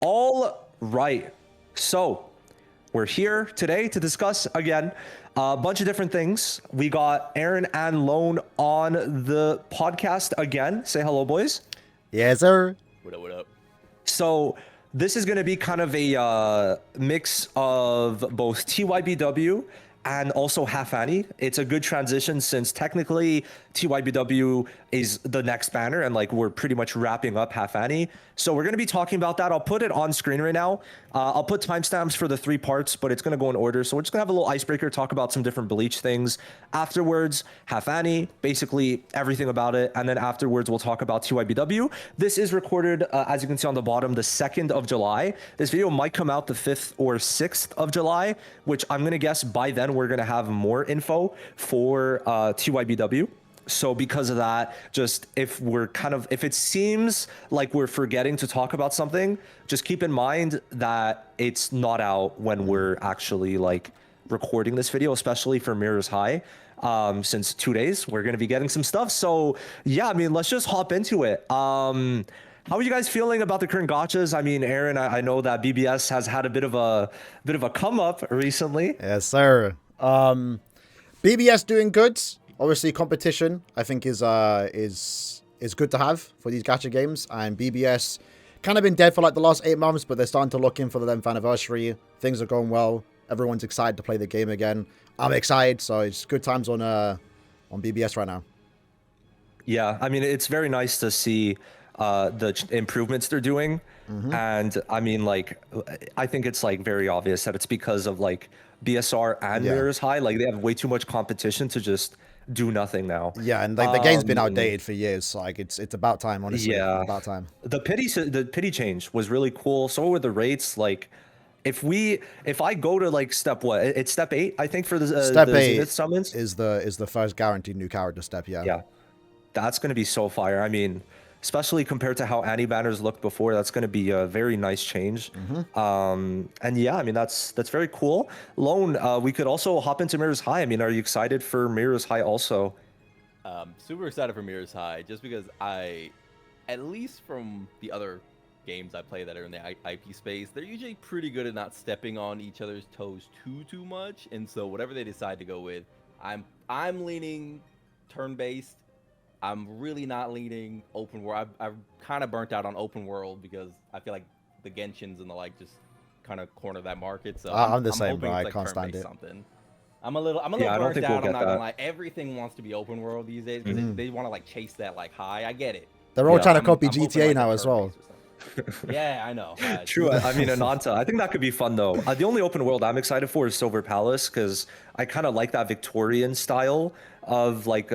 All right. So we're here today to discuss again a bunch of different things. We got Aaron and Lone on the podcast again. Say hello, boys. Yes, sir. What up, what up? So this is going to be kind of a mix of both TYBW and also half Annie. It's a good transition since technically TYBW is the next banner and like we're pretty much wrapping up half Annie. So we're going to be talking about that. I'll put it on screen right now. I'll put timestamps for the 3 parts, but it's going to go in order. So we're just going to have a little icebreaker, talk about some different Bleach things. Afterwards, half Annie, basically everything about it. And then afterwards, we'll talk about TYBW. This is recorded, as you can see on the bottom, the 2nd of July. This video might come out the 5th or 6th of July, which I'm going to guess by then we're going to have more info for TYBW. So because of that, just if it seems like we're forgetting to talk about something, just keep in mind that it's not out when we're actually like recording this video, especially for Mirror's High. Since 2 days, we're going to be getting some stuff. So yeah, I mean, let's just hop into it. How are you guys feeling about the current gachas? I mean, Aaron, I know that BBS has had a bit of a come up recently. Yes, sir. BBS doing good. Obviously, competition I think is good to have for these gacha games, and BBS kind of been dead for like the last 8 months, but they're starting to lock in for the 10th anniversary. Things are going well. Everyone's excited to play the game again. I'm excited, so it's good times on BBS right now. Yeah, I mean, it's very nice to see the improvements they're doing. And I mean, like, I think it's like very obvious that it's because of like BSR and Mirror's High. Like, they have way too much competition to just do nothing now. Yeah, and like the game's been outdated for years. So, like, it's about time, honestly. Yeah, about time. The pity change was really cool. So were the rates. Like, if I go to like step what? It's step 8, I think, for the Step the 8 Zenith summons. is the first guaranteed new character step. Yeah, that's gonna be so fire. I mean, especially compared to how Annie banners looked before, that's gonna be a very nice change. And yeah, I mean, that's very cool. Lone, we could also hop into Mirror's High. I mean, are you excited for Mirror's High also? Super excited for Mirror's High, just because at least from the other games I play that are in the IP space, they're usually pretty good at not stepping on each other's toes too much. And so whatever they decide to go with, I'm leaning turn-based. I'm really not leaning open world. I've kind of burnt out on open world because I feel like the Genshins and the like just kind of corner that market. So I'm the same, hoping bro. it's I like can't stand it. something. I'm a little I don't burnt think out. we'll get I'm not gonna that. lie. Everything wants to be open world these days because they want to like chase that like high. I get it. They're all Yeah. trying to copy I'm hoping, GTA like, now the as well. turn-based or something. Yeah, I know. True. I mean, Ananta. I think that could be fun though. The only open world I'm excited for is Silver Palace because I kind of like that Victorian style of like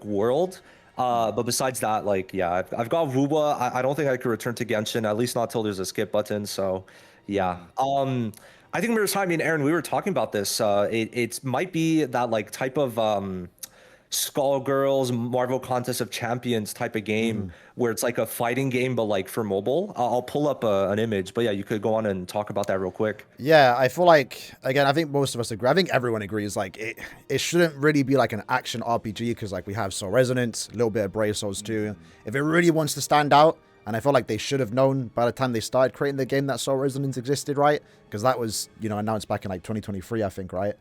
world. But besides that, like, yeah, I've got Wuba. I don't think I could return to Genshin, at least not till there's a skip button. So, yeah. I think Mirror's High. I mean, Aaron, we were talking about this. It might be that like type of Skullgirls, Marvel Contest of Champions type of game where it's like a fighting game, but like for mobile. I'll pull up an image, but yeah, you could go on and talk about that real quick. Yeah, I feel like, again, I think most of us agree. I think everyone agrees, like, it shouldn't really be like an action RPG because, like, we have Soul Resonance, a little bit of Brave Souls too. If it really wants to stand out, and I feel like they should have known by the time they started creating the game that Soul Resonance existed, right? Because that was, announced back in, like, 2023, I think, right?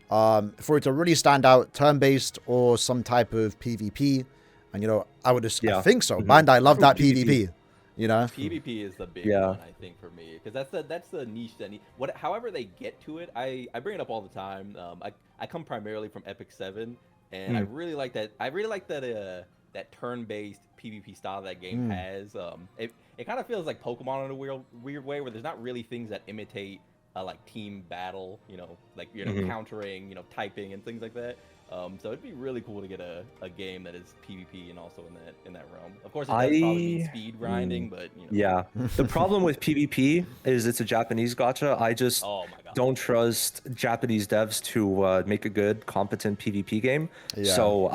For it to really stand out, turn-based or some type of PvP, and, I would just, I think so. Bandai love that PvP. PvP is the big one, I think, for me, because that's the niche that however they get to it. I bring it up all the time. I come primarily from Epic 7, and I really like that. I really like that that turn-based PvP style that game has. It kind of feels like Pokemon in a weird way, where there's not really things that imitate like team battle, like countering, typing and things like that. So it'd be really cool to get a game that is PvP and also in that realm. Of course, it does probably mean speed grinding, but Yeah. The problem with PvP is it's a Japanese gacha. Oh my don't trust Japanese devs to make a good, competent PvP game. Yeah. So,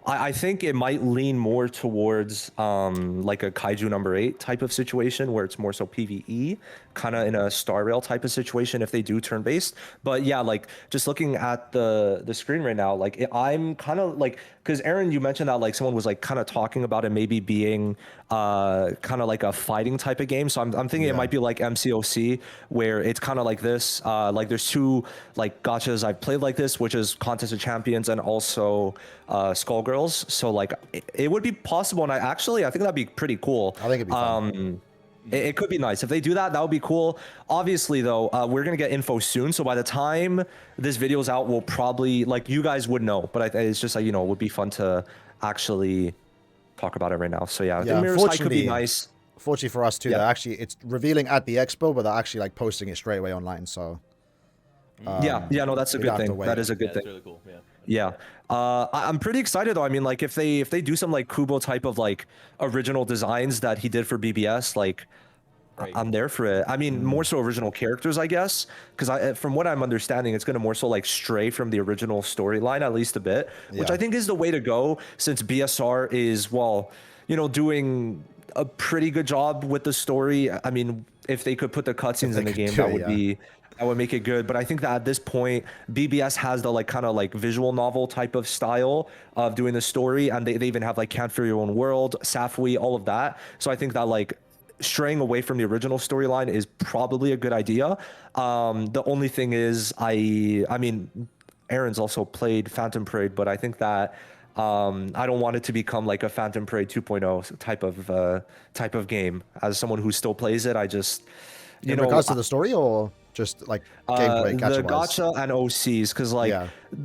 I think it might lean more towards like a Kaiju number 8 type of situation where it's more so PvE, kind of in a Star Rail type of situation if they do turn-based. But yeah, like just looking at the screen right now, like I'm kind of like, because Aaron, you mentioned that like someone was like kind of talking about it maybe being kind of like a fighting type of game. So I'm thinking it might be like MCOC, where it's kind of like this. Like there's two like gachas I've played like this, which is Contest of Champions and also Skullgirls. So like it would be possible, and I think that'd be pretty cool. I think it'd be fun. It could be nice if they do that. That would be cool. Obviously, though, we're gonna get info soon. So by the time this video's out, we'll probably like you guys would know. But it's just like, you know, it would be fun to actually talk about it right now. So yeah, I think Mirror's High could be nice. Fortunately for us too, they're actually it's revealing at the expo, but they're actually like posting it straight away online. So yeah, no, that's a good thing. That is a good thing. That's really cool. Yeah. I'm pretty excited though. I mean, like if they do some like Kubo type of like original designs that he did for BBS, like I'm there for it. I mean, more so original characters, I guess, because from what I'm understanding, it's going to more so like stray from the original storyline at least a bit, which I think is the way to go, since BSR is, well, you know, doing a pretty good job with the story. I mean, if they could put the cutscenes in the game, that would be, that would make it good. But I think that at this point, BBS has the like kind of like visual novel type of style of doing the story, and they even have like Can't Fear Your Own World, Safui, all of that. So I think that like straying away from the original storyline is probably a good idea. The only thing is, I mean, Aaron's also played Phantom Parade, but I think that I don't want it to become like a Phantom Parade 2.0 type of game. As someone who still plays it, I just, in regards to the story, or just like gameplay, the gacha and OCs, because like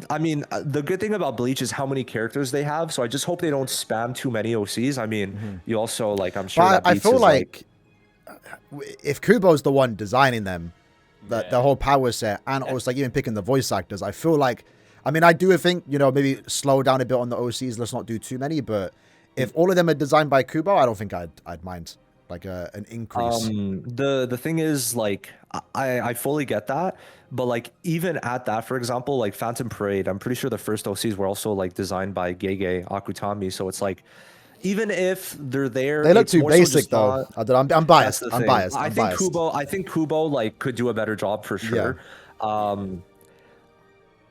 I mean, the good thing about Bleach is how many characters they have, so I just hope they don't spam too many OCs. I mean, you also like, I'm sure but that I feel like if Kubo's the one designing them, the whole power set, and also like even picking the voice actors, I feel like, I mean, I do think, you know, maybe slow down a bit on the OCs, let's not do too many, but if all of them are designed by Kubo, I don't think I'd mind like an increase. The thing is, like, I fully get that, but like even at that, for example, like Phantom Parade, I'm pretty sure the first OCs were also like designed by Gege Akutami, so it's like, even if they're there, they look too basic though. I'm biased. I'm biased. I think Kubo like could do a better job for sure.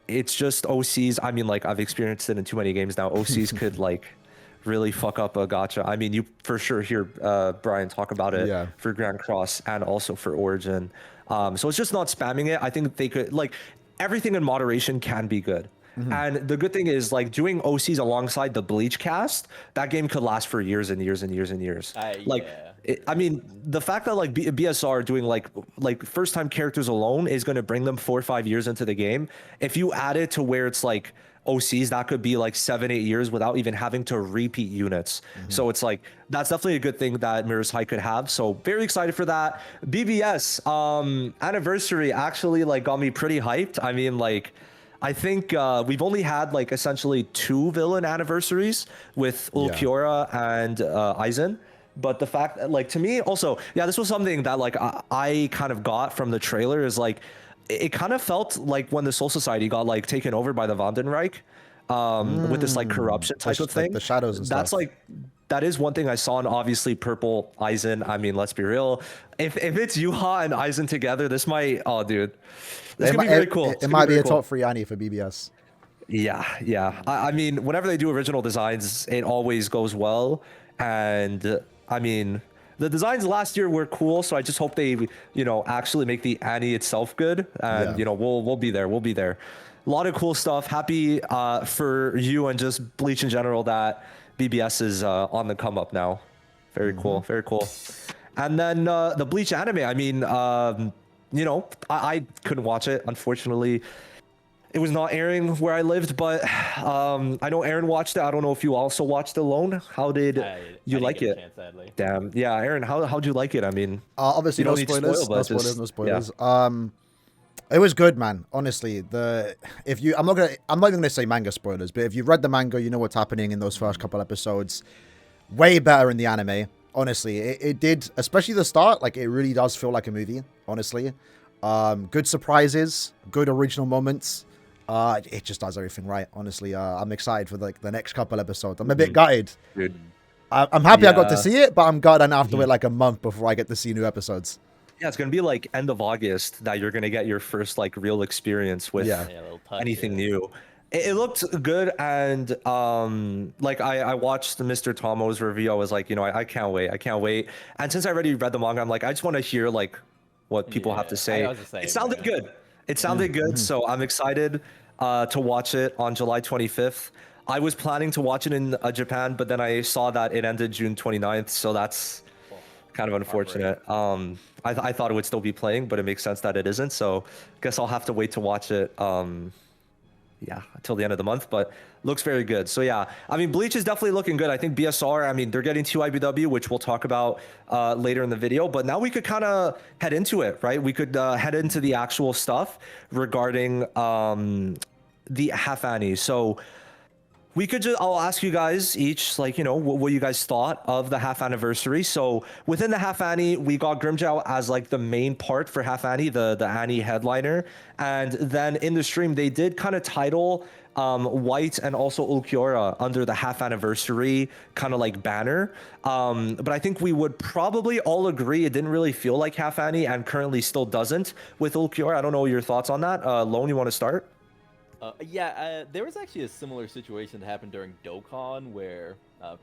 It's just OCs. I mean, like I've experienced it in too many games now. OCs could like really fuck up a gacha. I mean, you for sure hear Brian talk about it for Grand Cross and also for Origin. So it's just not spamming it. I think they could, like, everything in moderation can be good. And the good thing is, like, doing OCs alongside the Bleach cast, that game could last for years and years and years and years. I mean, the fact that like BSR doing like first time characters alone is going to bring them 4 or 5 years into the game. If you add it to where it's like OCs, that could be like 7-8 years without even having to repeat units. So it's like, that's definitely a good thing that Mirror's High could have. So very excited for that. BBS anniversary actually like got me pretty hyped. I mean, like, I think we've only had like essentially 2 villain anniversaries with Ulquiorra and Aizen. But the fact that, like, to me also, this was something that like I kind of got from the trailer, is like, it kind of felt like when the Soul Society got like taken over by the Vandenreich with this like corruption type of thing. Like the shadows and That's stuff. like, that is one thing I saw, and obviously purple Aizen. I mean, let's be real. If it's Yuha and Aizen together, this might, oh dude, this could be very cool. It might be a top 3 ANNI for BBS. Yeah. I mean, whenever they do original designs, it always goes well. And I mean, the designs last year were cool, so I just hope they, you know, actually make the ANNI itself good. And you know, we'll be there. We'll be there. A lot of cool stuff. Happy for you and just Bleach in general that BBS is on the come up now. Very cool. Very cool. And then the Bleach anime. I mean, you know, I couldn't watch it, unfortunately. It was not airing where I lived, but I know Aaron watched it. I don't know if you also watched Alone. How did you like it? Chance, sadly. Damn. Yeah, Aaron, how'd you like it? I mean, obviously no spoilers. No spoilers. It was good, man. Honestly, I'm not even gonna say manga spoilers, but if you've read the manga, you know what's happening in those first couple episodes. Way better in the anime. Honestly, it did, especially the start. Like, it really does feel like a movie. Honestly, Good surprises, good original moments. It just does everything right. Honestly, I'm excited for like the next couple episodes. I'm a bit gutted. Dude. I'm happy I got to Yeah. see it, but I'm gutted I have to wait like a month before I get to see new episodes. Yeah, it's gonna be like end of August that you're gonna get your first like real experience with Yeah. Yeah, a little touch, anything yeah. new. It looked good, and like I watched Mr. Tomo's review. I was like, I can't wait, I can't wait. And since I already read the manga, I'm like, I just want to hear like what people have to Yeah, say. I was the same, It sounded man. good. It sounded good, so I'm excited to watch it on July 25th. I was planning to watch it in Japan, but then I saw that it ended June 29th, so that's kind of unfortunate. I thought it would still be playing, but it makes sense that it isn't. So guess I'll have to wait to watch it. Yeah, until the end of the month, but looks very good. So yeah, I mean, Bleach is definitely looking good. I think BSR, I mean, they're getting TYBW, which we'll talk about later in the video, but now we could kind of head into it, right? We could head into the actual stuff regarding the half Annie. So we could just, I'll ask you guys each, like, what you guys thought of the half anniversary. So within the half Annie, we got Grimjow as like the main part for half Annie, the Annie headliner. And then in the stream, they did kind of title White and also Ulquiorra under the half anniversary kind of like banner. But I think we would probably all agree it didn't really feel like half Annie and currently still doesn't with Ulquiorra. I don't know your thoughts on that. Lone, you want to start? There was actually a similar situation that happened during Dokkan, where,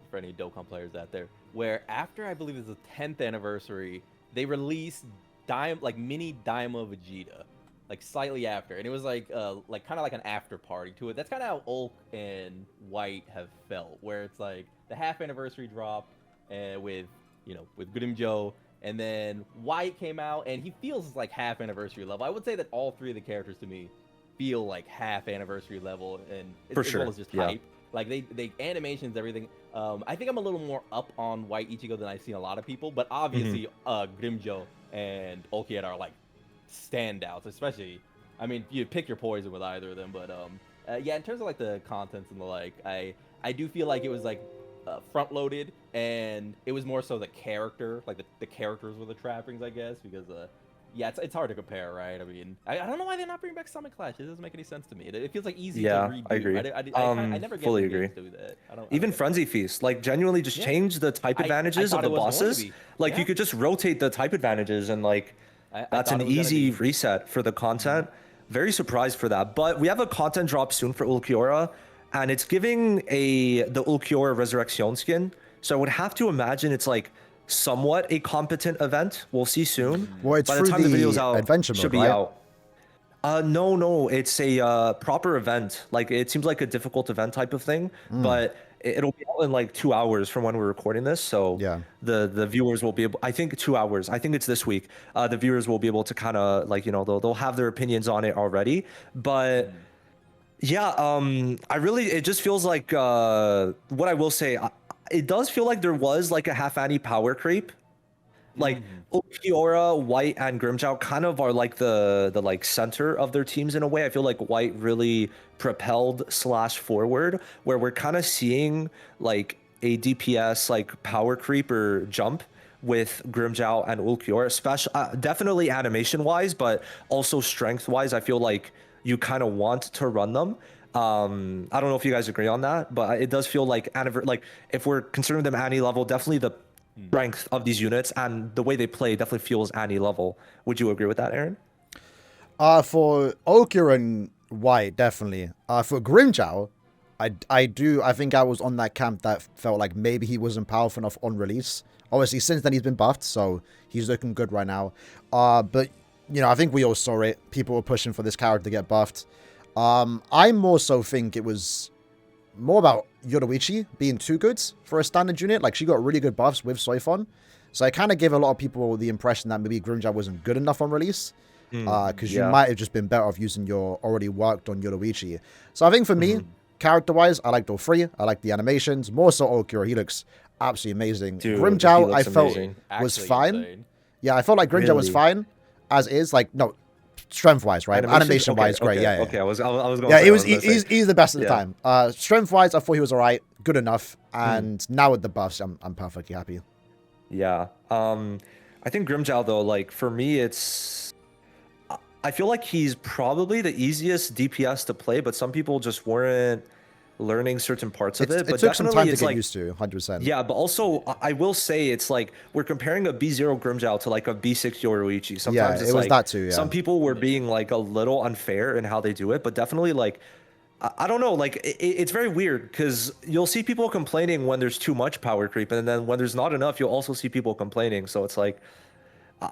for any Dokkan players out there, where after I believe it was the 10th anniversary, they released mini Daima Vegeta, like slightly after, and it was like kind of like an after party to it. That's kind of how Ulk and White have felt, where it's like the half anniversary drop, with Grimjow, and then White came out, and he feels like half anniversary level. I would say that all three of the characters to me feel like half anniversary level, and For as sure, well as just yeah. hype. Like they animations, everything. I think I'm a little more up on White Ichigo than I've seen a lot of people, but obviously Grimjow and Ulquiorra are like standouts, especially. I mean, you pick your poison with either of them, but yeah, in terms of like the contents and the like, I do feel like it was like front loaded, and it was more so the character, like the characters were the trappings, I guess, because yeah, it's hard to compare, right? I mean, I don't know why they're not bringing back Summit Clash. It doesn't make any sense to me. It feels like easy to redo. I agree. I never get fully when agree. games do that. I don't Even get Frenzy Feast, like genuinely just change the type advantages I of thought the it was going to bosses. be. Like Yeah. you could just rotate the type advantages, and like I that's thought an it was gonna easy be. reset for the content. Very surprised for that. But we have a content drop soon for Ulquiorra, and it's giving the Ulquiorra Resurrection skin. So I would have to imagine it's like somewhat a competent event. We'll see soon. Well, it's By the through time the video's the out, adventure should mode, be right? out. No, it's a proper event. Like it seems like a difficult event type of thing, but it'll be out in like 2 hours from when we're recording this. So Yeah. the viewers will be able. I think 2 hours. I think it's this week. The viewers will be able to kind of like they'll have their opinions on it already. But yeah, it just feels like what I will say. It does feel like there was like a half Annie power creep. Like Ulquiorra, White, and Grimjow kind of are like the like center of their teams in a way. I feel like White really propelled / forward, where we're kind of seeing like a DPS like power creep or jump with Grimjow and Ulquiorra, especially definitely animation wise, but also strength wise. I feel like you kind of want to run them. I don't know if you guys agree on that, but it does feel like if we're considering them Annie level, definitely the strength of these units and the way they play definitely feels Annie level. Would you agree with that, Aaron? For Ulquiorra and White, definitely. For Grimjow, I think I was on that camp that felt like maybe he wasn't powerful enough on release. Obviously, since then he's been buffed, so he's looking good right now. But I think we all saw it. People were pushing for this character to get buffed. I more so think it was more about Yoruichi being too good for a standard unit. Like, she got really good buffs with Soifon. So I kind of gave a lot of people the impression that maybe Grimjow wasn't good enough on release. Because you might have just been better off using your already worked on Yoruichi. So I think for me, character-wise, I liked all three. I liked the animations. More so Ulquiorra. He looks absolutely amazing. Dude, Grimjow, he I looks felt, amazing. was Actually fine. insane. Yeah, I felt like Grimjow was Really? fine as is. Like, no, strength-wise, right? Animation-wise, Okay, great. okay, Yeah. Okay, I was going Yeah, to he was. say, He's the best at the Yeah. time. Strength-wise, I thought he was alright, good enough. And now with the buffs, I'm perfectly happy. Yeah. I think Grimjow though, like for me, it's I feel like he's probably the easiest DPS to play, but some people just weren't learning certain parts of it. But It took some definitely time to it's get like, used to, 100%. yeah, but also I will say it's like we're comparing a B0 Grimmjow to like a B6 Yoruichi. Sometimes it's it was like that too, yeah. some people were being like a little unfair in how they do it, but definitely like I don't know, like it's very weird because you'll see people complaining when there's too much power creep, and then when there's not enough, you'll also see people complaining. So it's like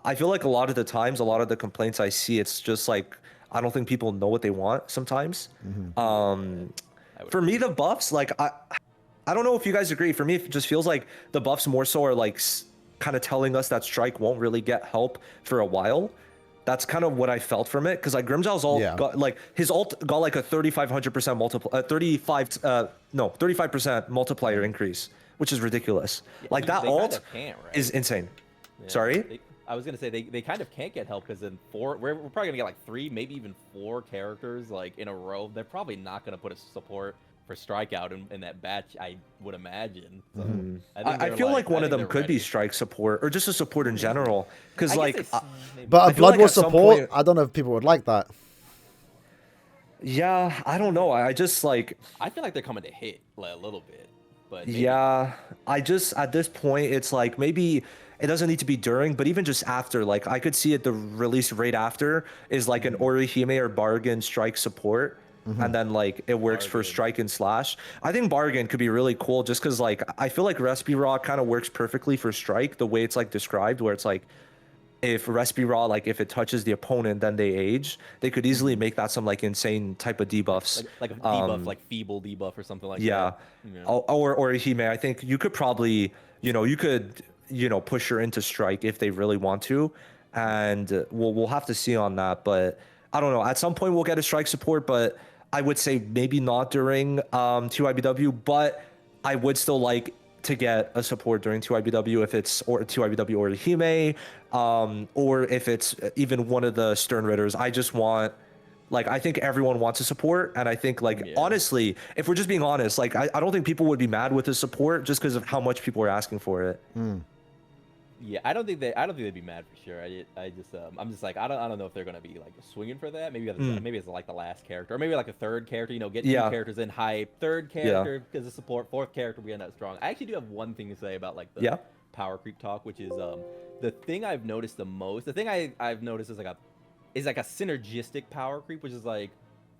I feel like a lot of the times, a lot of the complaints I see, it's just like I don't think people know what they want sometimes. For me, the buffs, like I don't know if you guys agree. For me, it just feels like the buffs more so are like kind of telling us that Strike won't really get help for a while. That's kind of what I felt from it, because like Grimmjow's ult got like his ult got like a 3,500% multiplier, 35% multiplier increase, which is ridiculous. Yeah, like that ult right? is insane. Yeah, Sorry. I was gonna say they kind of can't get help because in we're probably gonna get like 3, maybe even 4 characters like in a row. They're probably not gonna put a support for Strikeout in that batch, I would imagine. So I feel like one of them could be Strike support or just a support in general, because like but a Blood War support, point, I don't know if people would like that. Yeah, I don't know. I just like I feel like they're coming to hit like, a little bit, but maybe. Yeah, I just at this point it's like maybe it doesn't need to be during, but even just after, like I could see it the release right after is like an Orihime or Bargain Strike support. And then like it works for Strike and Slash. I think Bargain could be really cool just because like I feel like Respiraw kind of works perfectly for Strike the way it's like described, where it's like if Respiraw, like if it touches the opponent, then they age. They could easily make that some like insane type of debuffs, like a debuff, like feeble debuff or something like that. Yeah, or Orihime. I think you could probably, you could, push her into Strike if they really want to, and we'll have to see on that. But I don't know. At some point we'll get a Strike support, but I would say maybe not during TYBW, but I would still like to get a support during TYBW if it's or TYBW or Hime, or if it's even one of the Stern Ritters. I just want, like, I think everyone wants a support, and I think, like, honestly, if we're just being honest, like, I don't think people would be mad with the support just because of how much people are asking for it. Yeah, I don't think they'd be mad for sure. I'm just like I don't know if they're gonna be like swinging for that. Maybe maybe it's like the last character, or maybe like a third character. Get 2 characters in hype, third character because of support, fourth character we end up strong. I actually do have one thing to say about like the power creep talk, which is the thing I've noticed the most. The thing I've noticed is like a synergistic power creep, which is like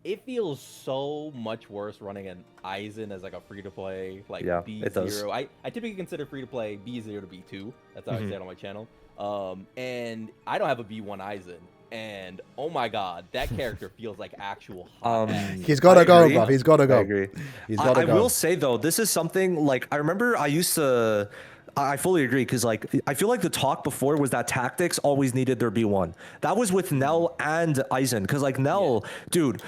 it feels so much worse running an Aizen as like a free-to-play like B0. I typically consider free-to-play B0 to B2. That's how I say it on my channel. And I don't have a B1 Aizen. And oh my god, that character feels like actual hot ass. He's gotta go, bro. He's gotta go. I agree. He's gotta go. I will say though, this is something like I remember I fully agree, because like I feel like the talk before was that tactics always needed their B1. That was with Nell and Aizen, because like Nell, dude,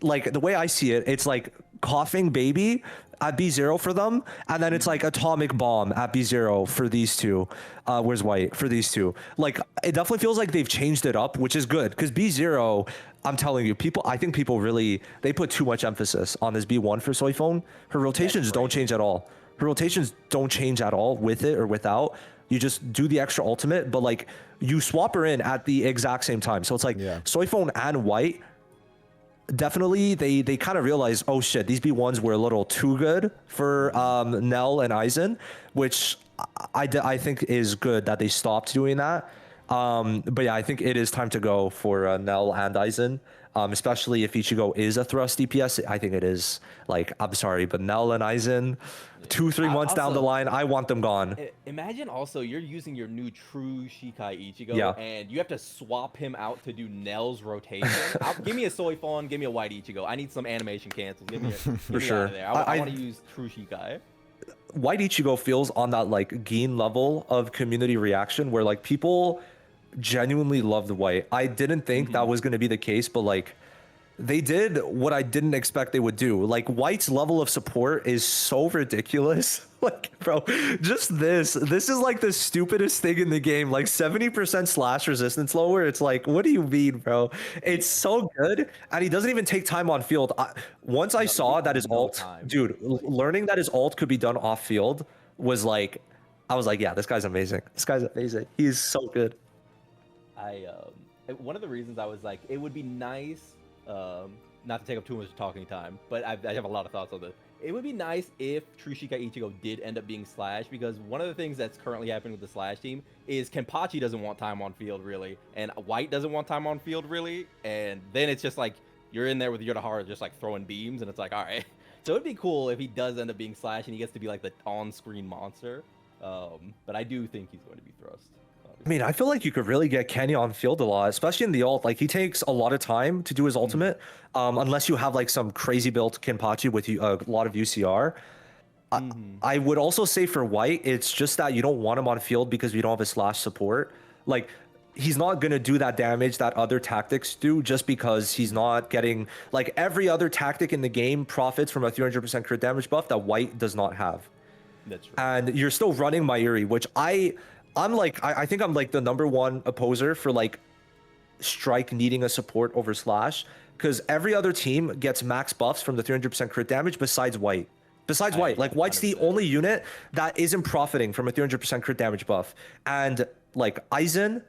like the way I see it, it's like coughing baby at B0 for them, and then it's like atomic bomb at B0 for these two. Where's White for these two? Like it definitely feels like they've changed it up, which is good, because B0, I'm telling you, I think people really, they put too much emphasis on this B1 for Soifone. Her rotations don't change at all. Her rotations don't change at all with it or without. You just do the extra ultimate, but like you swap her in at the exact same time. So it's like Soifone and White, definitely they kind of realized, oh shit, these B1s were a little too good for Nell and Aizen, which I think is good that they stopped doing that. But yeah, I think it is time to go for Nell and Aizen. Especially if Ichigo is a thrust DPS. I think it is. Like, I'm sorry, but Nell and Aizen, 2-3 months down the line, I want them gone. Imagine also you're using your new true Shikai Ichigo, and you have to swap him out to do Nell's rotation. Give me a Soifon, give me a White Ichigo. I need some animation cancels. Give me out of there. I want to use true Shikai. White Ichigo feels on that like Gin level of community reaction where like people genuinely loved White. I didn't think that was going to be the case, but like they did what I didn't expect they would do. Like White's level of support is so ridiculous. Like, bro, just this is like the stupidest thing in the game. Like 70% slash resistance lower. It's like, what do you mean, bro? It's so good. And he doesn't even take time on field. Once I saw that his ult, dude, learning that his ult could be done off field was like, I was like, yeah, this guy's amazing. This guy's amazing. He's so good. one of the reasons I was like, it would be nice, not to take up too much talking time, but I have a lot of thoughts on this. It would be nice if Trushika Ichigo did end up being Slash, because one of the things that's currently happening with the Slash team is Kenpachi doesn't want time on field really, and White doesn't want time on field really, and then it's just like you're in there with Yodohara just like throwing beams, and it's like, all right. So it'd be cool if he does end up being Slash and he gets to be like the on-screen monster. But I do think he's going to be Thrust. I mean, I feel like you could really get Kenny on field a lot, especially in the ult. Like, he takes a lot of time to do his ultimate, unless you have like some crazy built Kenpachi with a lot of UCR. I would also say for White, it's just that you don't want him on field because we don't have a Slash support. Like, he's not going to do that damage that other tactics do just because he's not getting... Like, every other tactic in the game profits from a 300% crit damage buff that White does not have. That's right. And you're still running Mayuri, which I think I'm like the #1 opposer for like Strike needing a support over Slash, because every other team gets max buffs from the 300% crit damage besides White. White, like White's the only unit that isn't profiting from a 300% crit damage buff. And like Aizen,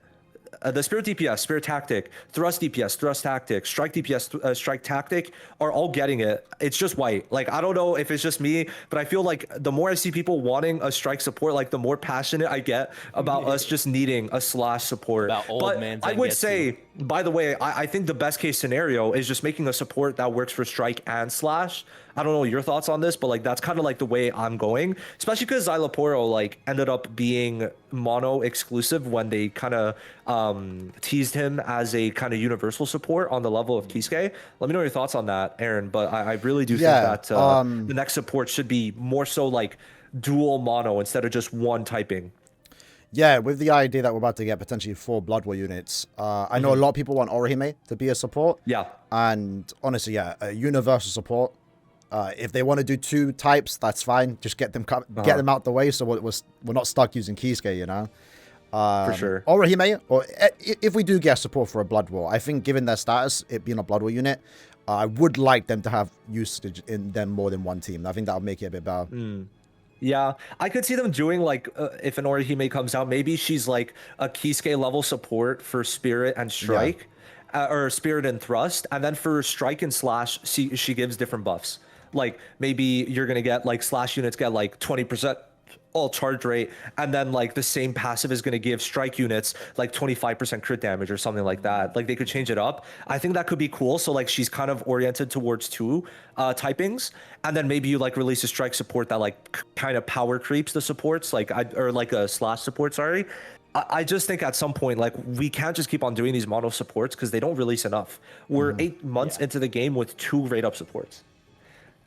the Spirit DPS, Spirit Tactic, Thrust DPS, Thrust Tactic, Strike DPS, Strike Tactic are all getting it. It's just White. Like, I don't know if it's just me, but I feel like the more I see people wanting a Strike support, like the more passionate I get about us just needing a Slash support. But I would say, by the way, I think the best case scenario is just making a support that works for Strike and Slash. I don't know your thoughts on this, but like that's kind of like the way I'm going, especially because Xyloporo like ended up being mono exclusive when they kind of teased him as a kind of universal support on the level of Kisuke. Let me know your thoughts on that, Aaron. But I really do think that the next support should be more so like dual mono instead of just one typing. Yeah, with the idea that we're about to get potentially 4 Blood War units, I know a lot of people want Orihime to be a support. Yeah. And honestly, yeah, a universal support. If they want to do 2 types, that's fine. Just get them out the way, so we're not stuck using Kisuke, you know. For sure. Orihime, or if we do get support for a Blood War, I think given their status, it being a Blood War unit, I would like them to have usage in them more than one team. I think that would make it a bit better. Yeah, I could see them doing like if an Orihime comes out, maybe she's like a Kisuke level support for Spirit and Strike, or Spirit and Thrust, and then for Strike and Slash, she gives different buffs. Like maybe you're gonna get like Slash units get like 20% all charge rate, and then like the same passive is gonna give Strike units like 25% crit damage or something like that. Like they could change it up. I think that could be cool. So like she's kind of oriented towards 2 typings, and then maybe you like release a Strike support that like kind of power creeps the supports, like or like a Slash support. Sorry. I just think at some point, like, we can't just keep on doing these mono supports because they don't release enough. We're 8 months into the game with 2 rate up supports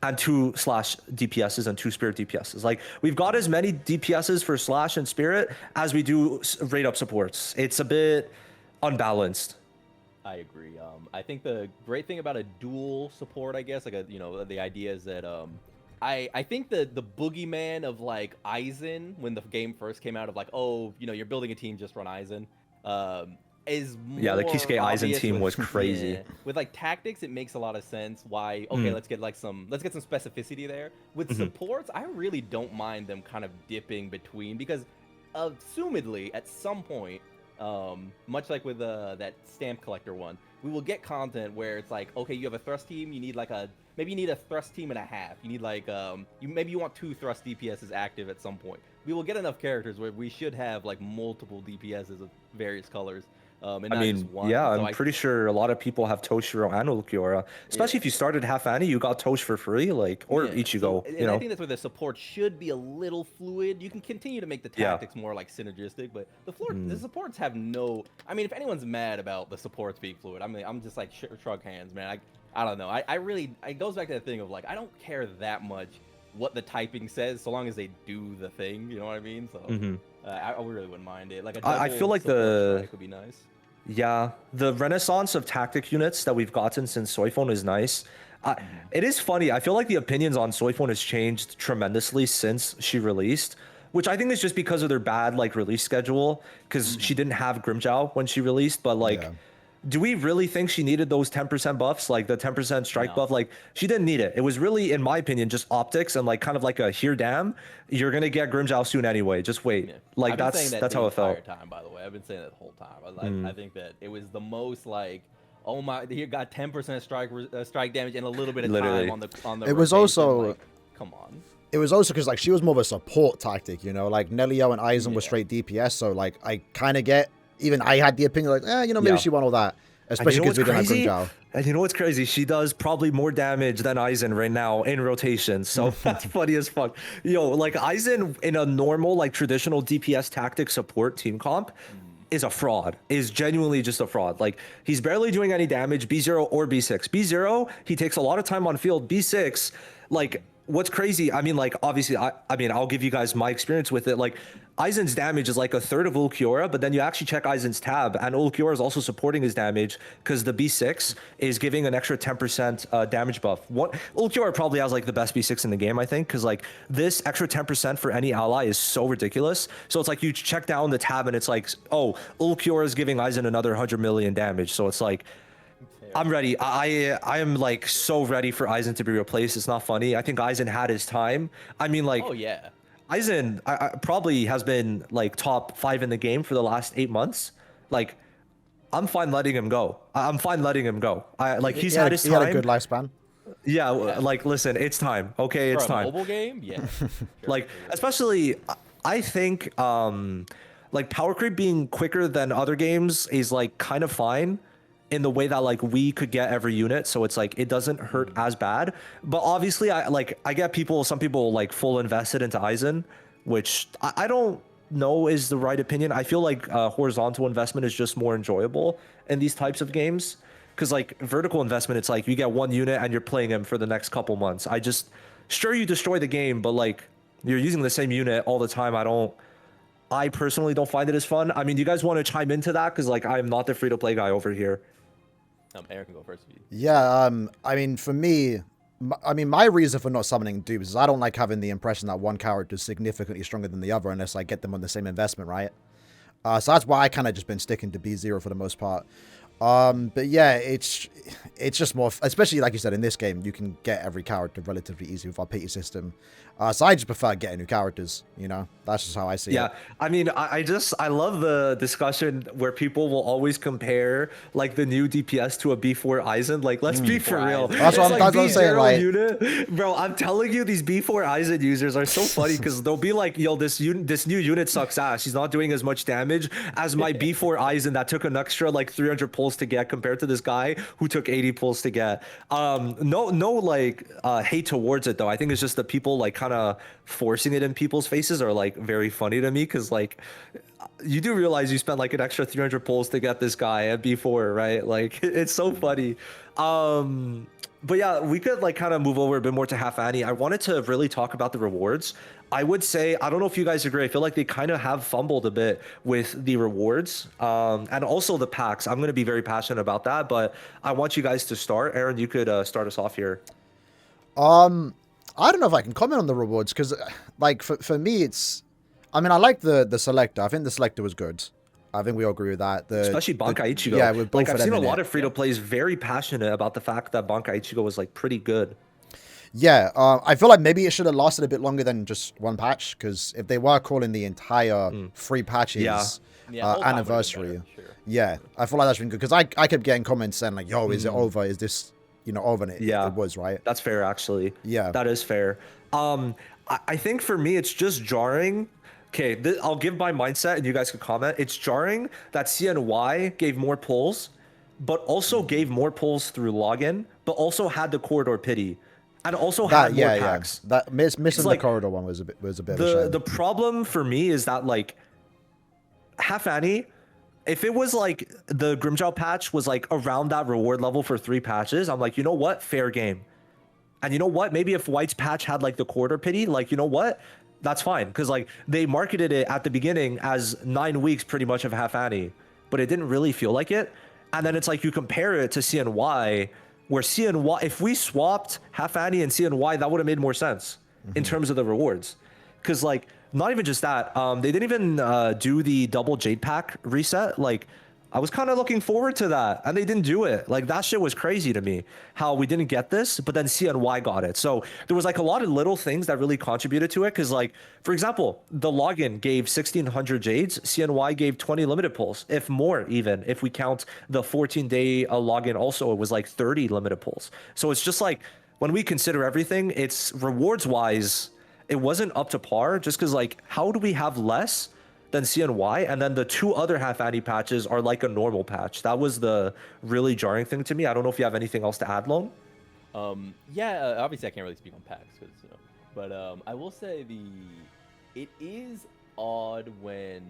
and 2 Slash DPSs and 2 Spirit DPSs. Like, we've got as many DPSs for Slash and Spirit as we do rate up supports. It's a bit unbalanced. I agree. I think the great thing about a dual support, I guess, like the idea is that I think the boogeyman of like Aizen when the game first came out of like, oh, you're building a team, just run Aizen. Is more the Kisuke Aizen team was crazy. Yeah. With like tactics, it makes a lot of sense why let's get some specificity there. With supports, I really don't mind them kind of dipping between, because assumedly at some point, much like with that stamp collector one, we will get content where it's like, okay, you have a thrust team, you need like maybe you need a thrust team and a half. You need like maybe you want 2 thrust DPSs active at some point. We will get enough characters where we should have like multiple DPSs of various colors. And I mean, yeah, I'm pretty sure a lot of people have Toshiro and Ulquiorra. Especially if you started half Annie, you got Tosh for free, like, or Ichigo. And I think that's where the support should be a little fluid. You can continue to make the tactics more like synergistic, but the supports have no. I mean, if anyone's mad about the supports being fluid, I mean, I'm just like shrug hands, man. I don't know. I really, it goes back to the thing of like, I don't care that much what the typing says, so long as they do the thing. You know what I mean? So I really wouldn't mind it. Like I feel like would be nice. Yeah, the renaissance of tactic units that we've gotten since Soifon is nice. It is funny. I feel like the opinions on Soifon has changed tremendously since she released, which I think is just because of their bad like release schedule, because she didn't have Grimjow when she released, but like do we really think she needed those 10% buffs, like the 10% strike No. buff? Like, she didn't need it. It was really, in my opinion, just optics and like kind of like a here, damn, you're gonna get Grimjow soon anyway. Just wait. Yeah. Like I've been that's saying that that's the how it felt. entire time, by the way. I've been saying that the whole time. I think that it was the most like, oh my, he got 10% strike damage in a little bit of Literally. time on the. It was rotation. also- like, come on. It was also because like she was more of a support tactic, you know, like Nelio and Aizen were Yeah. straight DPS, so like I kind of get, even I had the opinion like, you know, maybe Yeah. she won all that, And especially you know because we what's didn't have crazy? Grimjow. And you know what's crazy? She does probably more damage than Aizen right now in rotation. So that's funny as fuck. Yo, like Aizen in a normal, like traditional DPS tactic support team comp is a fraud, is genuinely just a fraud. Like he's barely doing any damage, B0 or B6. B0, he takes a lot of time on field. B6, like what's crazy, I mean, like obviously, I mean, I'll give you guys my experience with it. Like Aizen's damage is like a third of Ulquiorra, but then you actually check Aizen's tab, and Ulquiorra is also supporting his damage because the B6 is giving an extra 10% damage buff. Ulquiorra probably has like the best B6 in the game, I think, because like this extra 10% for any ally is so ridiculous. So it's like you check down the tab and it's like, oh, Ulquiorra is giving Aizen another 100 million damage. So it's like, I'm ready. I am like so ready for Aizen to be replaced. It's not funny. I think Aizen had his time. I mean, like, Oh yeah. Aizen I probably has been like top 5 in the game for the last 8 months. Like, I'm fine letting him go. I'm fine letting him go. Like he's had his He time. had a good lifespan. Yeah, like listen, it's time. Okay, it's For a time. mobile game, yeah. Sure, Like sure. especially, I think like power creep being quicker than other games is like kind of fine in the way that like we could get every unit, so it's like it doesn't hurt as bad. But obviously I get people, some people like full invested into Aizen, which I don't know is the right opinion. I feel like horizontal investment is just more enjoyable in these types of games, because like vertical investment, it's like you get one unit and you're playing him for the next couple months. Sure, you destroy the game, but like you're using the same unit all the time. I personally don't find it as fun. I mean, do you guys want to chime into that? Because like I'm not the free to play guy over here. Aaron can go first. If you... Yeah, I mean, for me, my reason for not summoning dupes is I don't like having the impression that one character is significantly stronger than the other unless I get them on the same investment, right? So that's why I kind of just been sticking to B0 for the most part. But yeah, it's just more, especially like you said, in this game, you can get every character relatively easy with our pity system. So I just prefer getting new characters, you know? That's just how I see it. Yeah, I mean, I love the discussion where people will always compare like the new DPS to a B4 Aizen. Like, let's be for real. That's what I'm saying, like- unit, bro. I'm telling you, these B4 Aizen users are so funny because they'll be like, yo, this new unit sucks ass. She's not doing as much damage as my B4 Aizen that took an extra like 300 pulls to get compared to this guy who took 80 pulls to get. No like hate towards it though. I think it's just the people like kind of forcing it in people's faces are like very funny to me, because like you do realize you spent like an extra 300 pulls to get this guy at B4, right? Like it's so funny. But yeah, we could like kind of move over a bit more to Half Annie. I wanted to really talk about the rewards. I would say, I don't know if you guys agree, I feel like they kind of have fumbled a bit with the rewards, and also the packs. I'm going to be very passionate about that, but I want you guys to start. Aaron, you could start us off here. I don't know if I can comment on the rewards because, like, for me, it's. I mean, I like the selector. I think the selector was good. I think we all agree with that. Especially Bankai Ichigo. Yeah, with both like of I've them seen a in lot it. of free to plays very passionate about the fact that Bankai Ichigo was like pretty good. Yeah, I feel like maybe it should have lasted a bit longer than just one patch, because if they were calling the entire free patches Yeah, whole time would've been anniversary, better, sure. yeah, I feel like that's been good, because I kept getting comments saying like, yo, is it over? Is this, over? And it was, right? That's fair, actually. Yeah. That is fair. I think for me, it's just jarring. Okay, I'll give my mindset and you guys can comment. It's jarring that CNY gave more pulls, but also gave more pulls through login, but also had the corridor pity. And also had more packs. That missing like the corridor one was a bit of a shame. The problem for me is that like Half Annie, if it was like the Grimjow patch was like around that reward level for 3 patches, I'm like, you know what? Fair game. And you know what? Maybe if White's patch had like the quarter pity, like, you know what? That's fine. Because like they marketed it at the beginning as 9 weeks pretty much of Half Annie, but it didn't really feel like it. And then it's like you compare it to CNY, where CNY, if we swapped Half Annie and CNY, that would have made more sense in terms of the rewards. Because like, not even just that, they didn't even do the double Jade Pack reset. Like, I was kind of looking forward to that, and they didn't do it. Like, that shit was crazy to me, how we didn't get this, but then CNY got it. So there was like a lot of little things that really contributed to it. Because, like, for example, the login gave 1,600 Jades, CNY gave 20 limited pulls, if more even. If we count the 14-day login also, it was like 30 limited pulls. So it's just like, when we consider everything, it's rewards-wise, it wasn't up to par, just because, like, how do we have less than CNY, and then the two other half anti patches are like a normal patch? That was the really jarring thing to me. I don't know if you have anything else to add, Lone. Yeah, obviously I can't really speak on packs, because but I will say it is odd when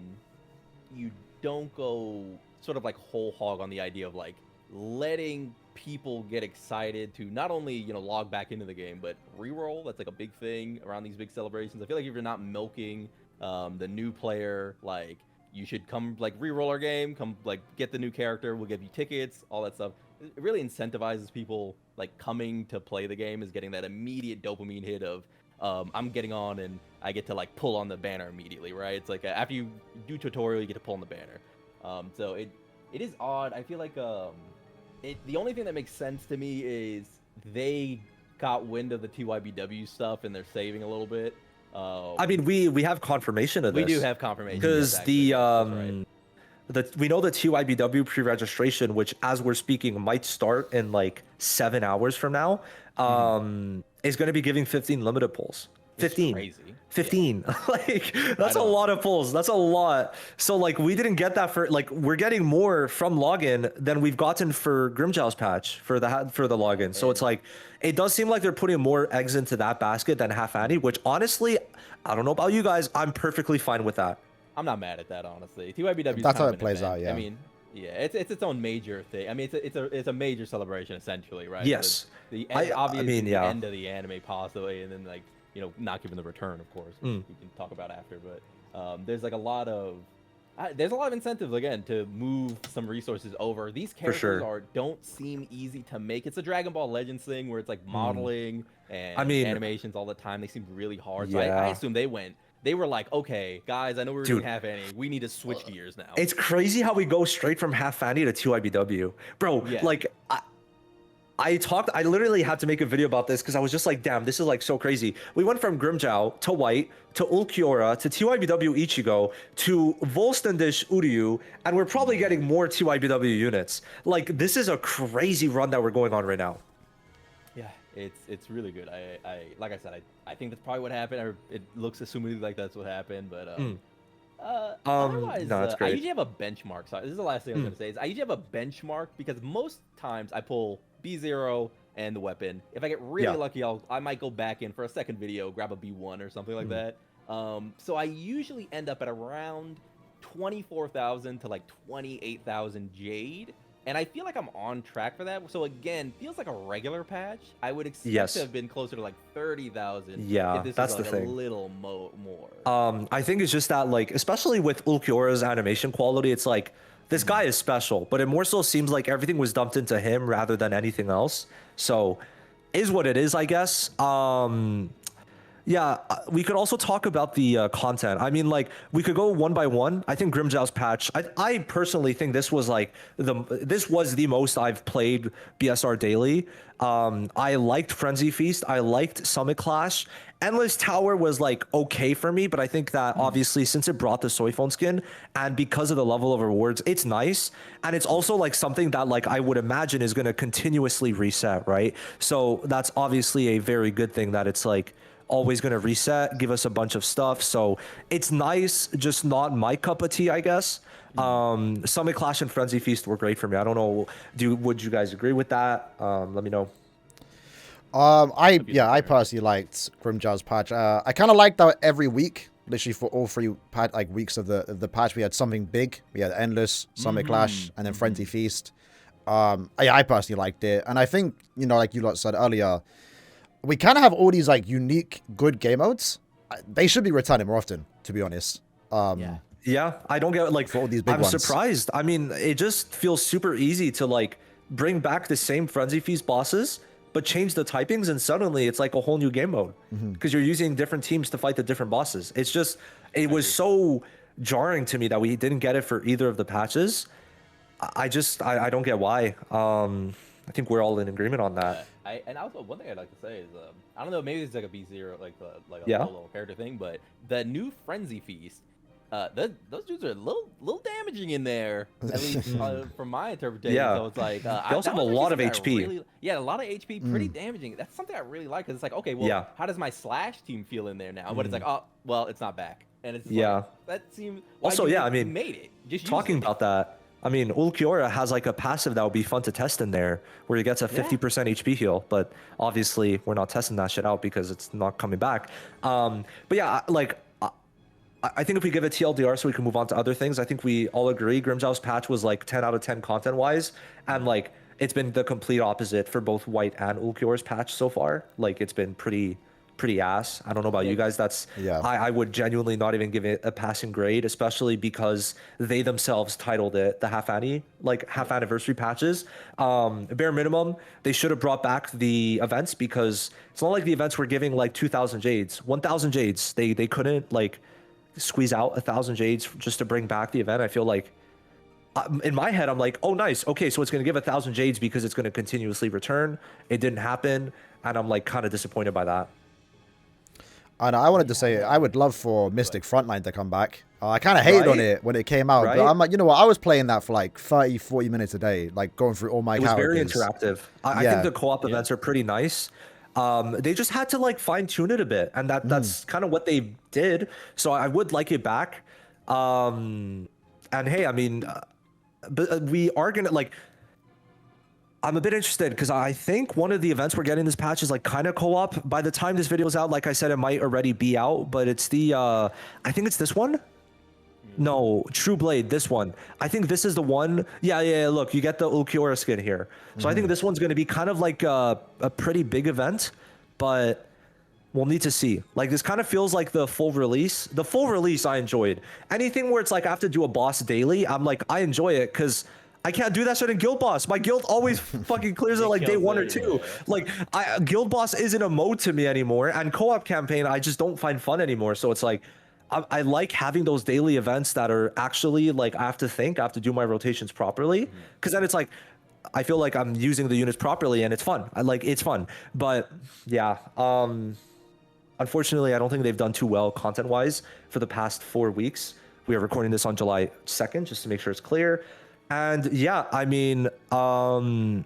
you don't go sort of like whole hog on the idea of like letting people get excited to not only log back into the game, but reroll. That's like a big thing around these big celebrations. I feel like if you're not milking the new player, like, you should come like re-roll our game, come like get the new character, we'll give you tickets, all that stuff. It really incentivizes people like coming to play the game, is getting that immediate dopamine hit of I'm getting on and I get to like pull on the banner immediately, right? It's like after you do tutorial, you get to pull on the banner. So it is odd. I feel like the only thing that makes sense to me is they got wind of the TYBW stuff and they're saving a little bit. I mean, we have confirmation of this. We do have confirmation because we know the TYBW pre-registration, which as we're speaking might start in like 7 hours from now, is going to be giving 15 limited pulls. 15. Crazy. 15. Yeah. Like, that's a lot of pulls. That's a lot. So like, we didn't get that for like, we're getting more from login than we've gotten for Grimjow's patch for the login. So it's like, it does seem like they're putting more eggs into that basket than half anti, which honestly, I don't know about you guys, I'm perfectly fine with that. I'm not mad at that, honestly. TYBW. That's how it plays out. Yeah. I mean, yeah, it's its own major thing. I mean, it's a major celebration essentially, right? Yes. Obviously the end of the anime possibly, and then like, not given the return, of course, which we can talk about after. But there's like a lot of incentives again to move some resources over. These characters don't seem easy to make. It's a Dragon Ball Legends thing where it's like modeling and animations all the time. They seem really hard. So I assume they were like, okay, guys, I know we're doing half anti. We need to switch gears now. It's crazy how we go straight from half anti to TYBW, bro. Yeah. Like, I literally had to make a video about this because I was just like, damn, this is like so crazy. We went from Grimjow to White to Ulquiorra to TYBW Ichigo to Volstendish Uryu, and we're probably getting more TYBW units. Like, this is a crazy run that we're going on right now. Yeah, it's really good. I like I said, I think that's probably what happened. It looks assumedly like that's what happened, but otherwise, no, that's great. I usually have a benchmark. So this is the last thing I was gonna say. Is I usually have a benchmark because most times I pull B0 and the weapon. If I get really lucky, I might go back in for a second video, grab a B1 or something like that. So I usually end up at around 24,000 to like 28,000 Jade. And I feel like I'm on track for that. So again, feels like a regular patch. I would expect to have been closer to like 30,000. Yeah, if this that's was like the thing. A little more. I think it's just that, like, especially with Ulquiorra's animation quality, it's like, this guy is special, but it more so seems like everything was dumped into him rather than anything else. So, is what it is, I guess. Yeah, we could also talk about the content. I mean, like, we could go one by one. I think Grimjow's patch, I personally think this was like this was the most I've played BSR daily. I liked Frenzy Feast. I liked Summit Clash. Endless Tower was like okay for me, but I think that obviously since it brought the soy phone skin and because of the level of rewards, it's nice. And it's also like something that like I would imagine is going to continuously reset, right? So that's obviously a very good thing that it's like always going to reset, give us a bunch of stuff. So it's nice, just not my cup of tea, I guess. Summit Clash and Frenzy Feast were great for me. I don't know, would you guys agree with that? Let me know. I personally liked Grimjow's patch. I kind of liked that every week, literally for all three weeks of the patch, we had something big. We had Endless, Summit Clash, and then Frenzy Feast. I personally liked it, and I think like you lot said earlier, we kind of have all these like unique good game modes. They should be returning more often, to be honest. Yeah, I don't get like for all these big ones. I'm surprised. I mean, it just feels super easy to like bring back the same Frenzy Feast bosses, but change the typings, and suddenly it's like a whole new game mode because you're using different teams to fight the different bosses. It's just, it was so jarring to me that we didn't get it for either of the patches. I don't get why. I think we're all in agreement on that. And also one thing I'd like to say is I don't know, maybe it's like a B0 like a Yeah. low character thing, but the new Frenzy Feast, those dudes are a little damaging in there, at least from my interpretation. Yeah. So it's like They also have a lot of HP. A lot of HP, pretty damaging. That's something I really like because it's like, okay, well, Yeah. how does my slash team feel in there now? But it's like, oh, well, it's not back, and it's Yeah. like, that seems Also, yeah, I you mean, made it. Just use talking it. about that, I mean, Ulquiorra has like a passive that would be fun to test in there, where he gets a 50% HP heal. But obviously, we're not testing that shit out because it's not coming back. But yeah, like, I think if we give it TLDR so we can move on to other things, I think we all agree Grimjow's patch was like 10 out of 10 content-wise, and like it's been the complete opposite for both White and Ulquiorra's patch so far. Like it's been pretty ass. I don't know about you guys. That's I would genuinely not even give it a passing grade, especially because they themselves titled it the half anniversary patches. Bare minimum, they should have brought back the events because it's not like the events were giving like 2,000 jades, 1,000 jades. They couldn't like squeeze out 1,000 jades just to bring back the event. I feel like in my head, I'm like, oh, nice. Okay, so it's going to give 1,000 jades because it's going to continuously return. It didn't happen. And I'm like kind of disappointed by that. And I wanted to say, I would love for Mystic Frontline to come back. I kind of hated on it when it came out, but I'm like, you know what? I was playing that for like 30, 40 minutes a day, like going through all my characters. It was very interactive. I think the co-op events are pretty nice. They just had to like fine tune it a bit, and that's kind of what they did. So I would like it back. And hey, I mean, but we are gonna like. I'm a bit interested because I think one of the events we're getting this patch is like kind of co-op. By the time this video is out, like I said, it might already be out, but it's the I think it's this one. No, True Blade, this one. I think this is the one. Yeah. Look, you get the Ulquiorra skin here. So I think this one's going to be kind of like a pretty big event, but we'll need to see. Like this kind of feels like the full release. The full release I enjoyed. Anything where it's like I have to do a boss daily, I'm like, I enjoy it because I can't do that shit in Guild Boss. My guild always fucking clears it like day 1 or 2. Like Guild Boss isn't a mode to me anymore, and co-op campaign I just don't find fun anymore. So it's like I like having those daily events that are actually like I have to do my rotations properly, because then it's like I feel like I'm using the units properly and it's fun. It's fun. But yeah, unfortunately, I don't think they've done too well content-wise for the past 4 weeks. We are recording this on July 2nd, just to make sure it's clear. And yeah, I mean, I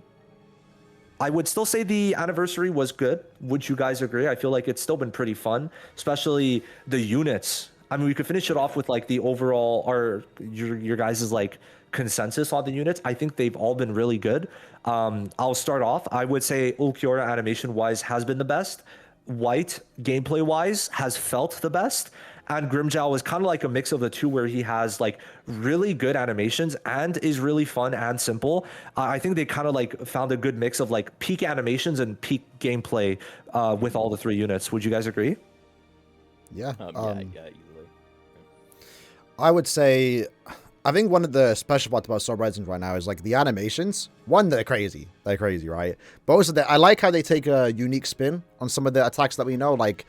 would still say the anniversary was good. Would you guys agree? I feel like it's still been pretty fun, especially the units. I mean, we could finish it off with like the overall, or your guys' like consensus on the units. I think they've all been really good. I'll start off. I would say Ulquiorra animation-wise has been the best. White gameplay-wise has felt the best. And Grimjow was kind of like a mix of the two, where he has like really good animations and is really fun and simple. I think they kind of like found a good mix of like peak animations and peak gameplay with all the 3 units. Would you guys agree? Yeah. Yeah, easily. I would say, I think one of the special parts about Soul Rising right now is like the animations. One, they're crazy, right? But also, I like how they take a unique spin on some of the attacks that we know. Like,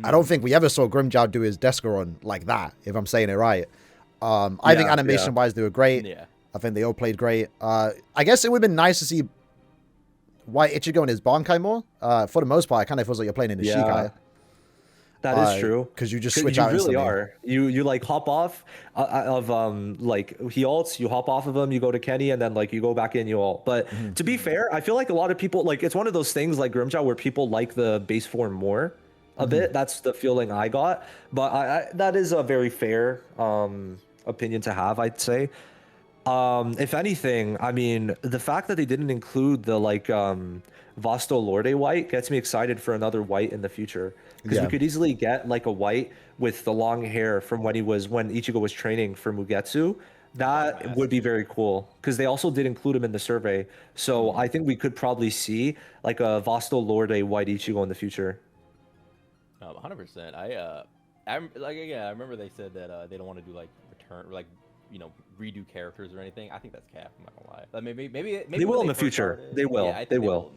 I don't think we ever saw Grimjow do his Deska run like that, if I'm saying it right. I think animation-wise, they were great. Yeah. I think they all played great. I guess it would have been nice to see White Ichigo in his Bankai more. For the most part, it kind of feels like you're playing in the Shikai. That is true. Because you just switch out instantly. You really are. You like hop off of like he ults, you hop off of him, you go to Kenny, and then like you go back in, you ult. But to be fair, I feel like a lot of people, like it's one of those things like Grimjow where people like the base form more a bit. That's the feeling I got. But that is a very fair opinion to have, I'd say. If anything, I mean, the fact that they didn't include the like Vasto Lorde White gets me excited for another White in the future, because we could easily get like a White with the long hair from when Ichigo was training for Mugetsu. That would be very cool, because they also did include him in the survey. So I think we could probably see like a Vasto Lorde White Ichigo in the future. 100%. I remember they said that they don't want to do like redo characters or anything. I think that's cap. I'm not gonna lie. But maybe they will in the future. They will. Yeah, they will.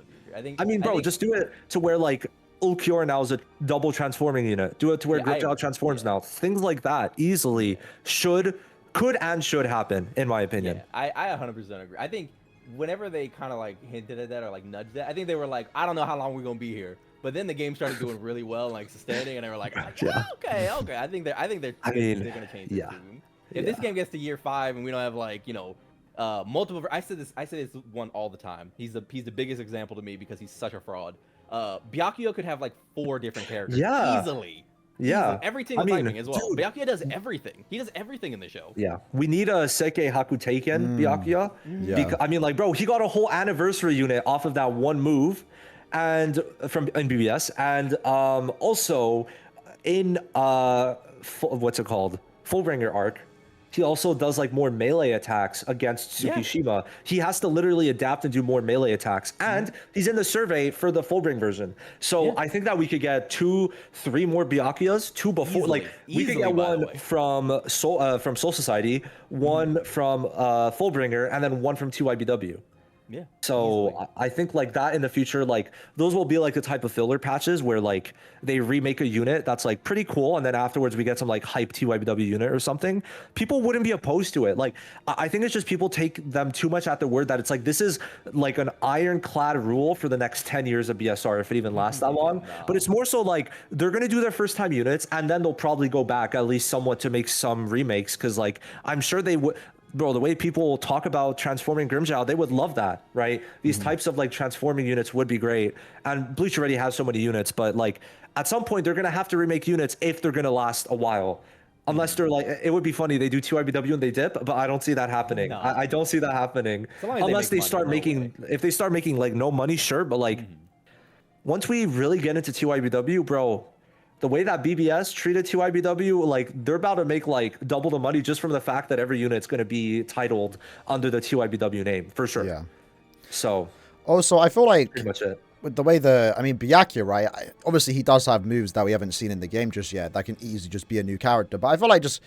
I mean, bro, just do it to where like Ulquiorra now is a double transforming unit. Do it to where Grimjow transforms now. Things like that easily should could and should happen, in my opinion. Yeah, I 100% agree. I think whenever they kind of like hinted at that or like nudged that, I think they were like, I don't know how long we're gonna be here. But then the game started doing really well, like sustaining, and they were like, Yeah. okay. I think they're I mean, they're gonna change yeah. it soon. If this game gets to year 5 and we don't have like multiple, I say this one all the time. He's the biggest example to me because he's such a fraud. Byakuya could have like 4 different characters easily. Yeah, everything with typing as well. Byakuya does everything. He does everything in the show. Yeah, we need a Seikei Hakuteiken Byakuya. Yeah. I mean, like, bro, he got a whole anniversary unit off of that one move, and in BBS, and also in what's it called, Fullbringer arc. He also does like more melee attacks against Tsukishima. He has to literally adapt and do more melee attacks. And he's in the survey for the Fullbring version. So I think that we could get 2-3 more Byakuyas, 2 before. We could get one from Soul Society, one from Fullbringer, and then one from TYBW. Yeah. So I think like that in the future, like those will be like the type of filler patches where like they remake a unit that's like pretty cool, and then afterwards we get some like hype TYBW unit or something. People wouldn't be opposed to it. Like I think it's just people take them too much at their word that it's like this is like an ironclad rule for the next 10 years of BSR if it even lasts that long. No. But it's more so like they're gonna do their first time units and then they'll probably go back at least somewhat to make some remakes because like I'm sure they would. Bro, the way people talk about transforming Grimmjow, they would love that, right? These types of like transforming units would be great. And Bleach already has so many units, but like at some point they're gonna have to remake units if they're gonna last a while. Unless they're like, it would be funny, they do TYBW and they dip, but I don't see that happening. No. I don't see that happening. Unless they start making, if they start making like no money, sure, but like once we really get into TYBW, bro, the way that BBS treated TYBW, like they're about to make like double the money just from the fact that every unit's going to be titled under the TYBW name for sure. Yeah. So. Also, I feel like pretty much it. With the way Byakuya, right? Obviously, he does have moves that we haven't seen in the game just yet. That can easily just be a new character. But I feel like just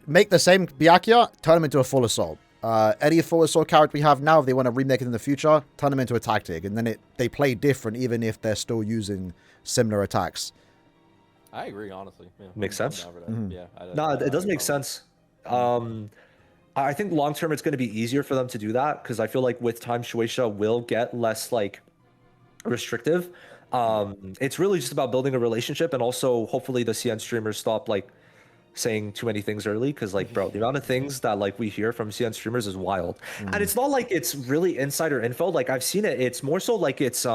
make the same Byakuya, turn him into a full assault. Any full assault character we have now, if they want to remake it in the future, turn them into a tactic, and then they play different even if they're still using similar attacks. I agree, honestly. Yeah, makes sense. Yeah, no, it does make sense. I think long term it's going to be easier for them to do that because I feel like with time Shueisha will get less like restrictive. It's really just about building a relationship, and also hopefully the CN streamers stop like saying too many things early because like bro, the amount of things that like we hear from CN streamers is wild. And it's not like it's really insider info. Like I've seen it, it's more so like it's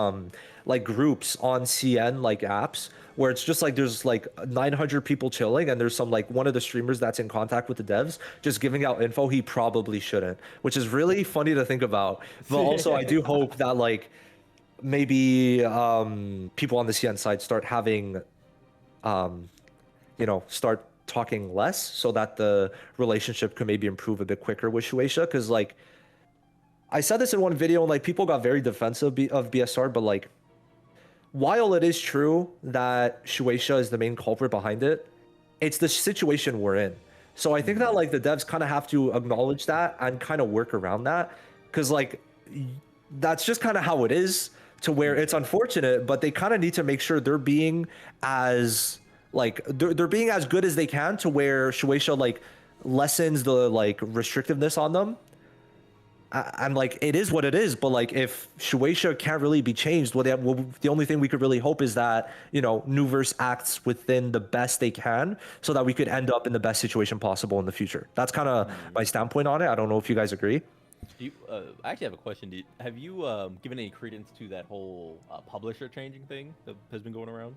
like groups on CN like apps where it's just like there's like 900 people chilling and there's some like one of the streamers that's in contact with the devs just giving out info he probably shouldn't, which is really funny to think about. But also I do hope that like maybe people on the CN side start having start talking less so that the relationship can maybe improve a bit quicker with Shueisha, because like I said this in one video and like people got very defensive of BSR, but like while it is true that Shueisha is the main culprit behind it, it's the situation we're in. So I think that like the devs kind of have to acknowledge that and kind of work around that, because like that's just kind of how it is, to where it's unfortunate, but they kind of need to make sure they're being as like they're being as good as they can, to where Shueisha like lessens the like restrictiveness on them. And like it is what it is, but like if Shueisha can't really be changed, the only thing we could really hope is that Nuverse acts within the best they can, so that we could end up in the best situation possible in the future. That's kind of my standpoint on it. I don't know if you guys agree. I actually have a question. Have you given any credence to that whole publisher changing thing that has been going around?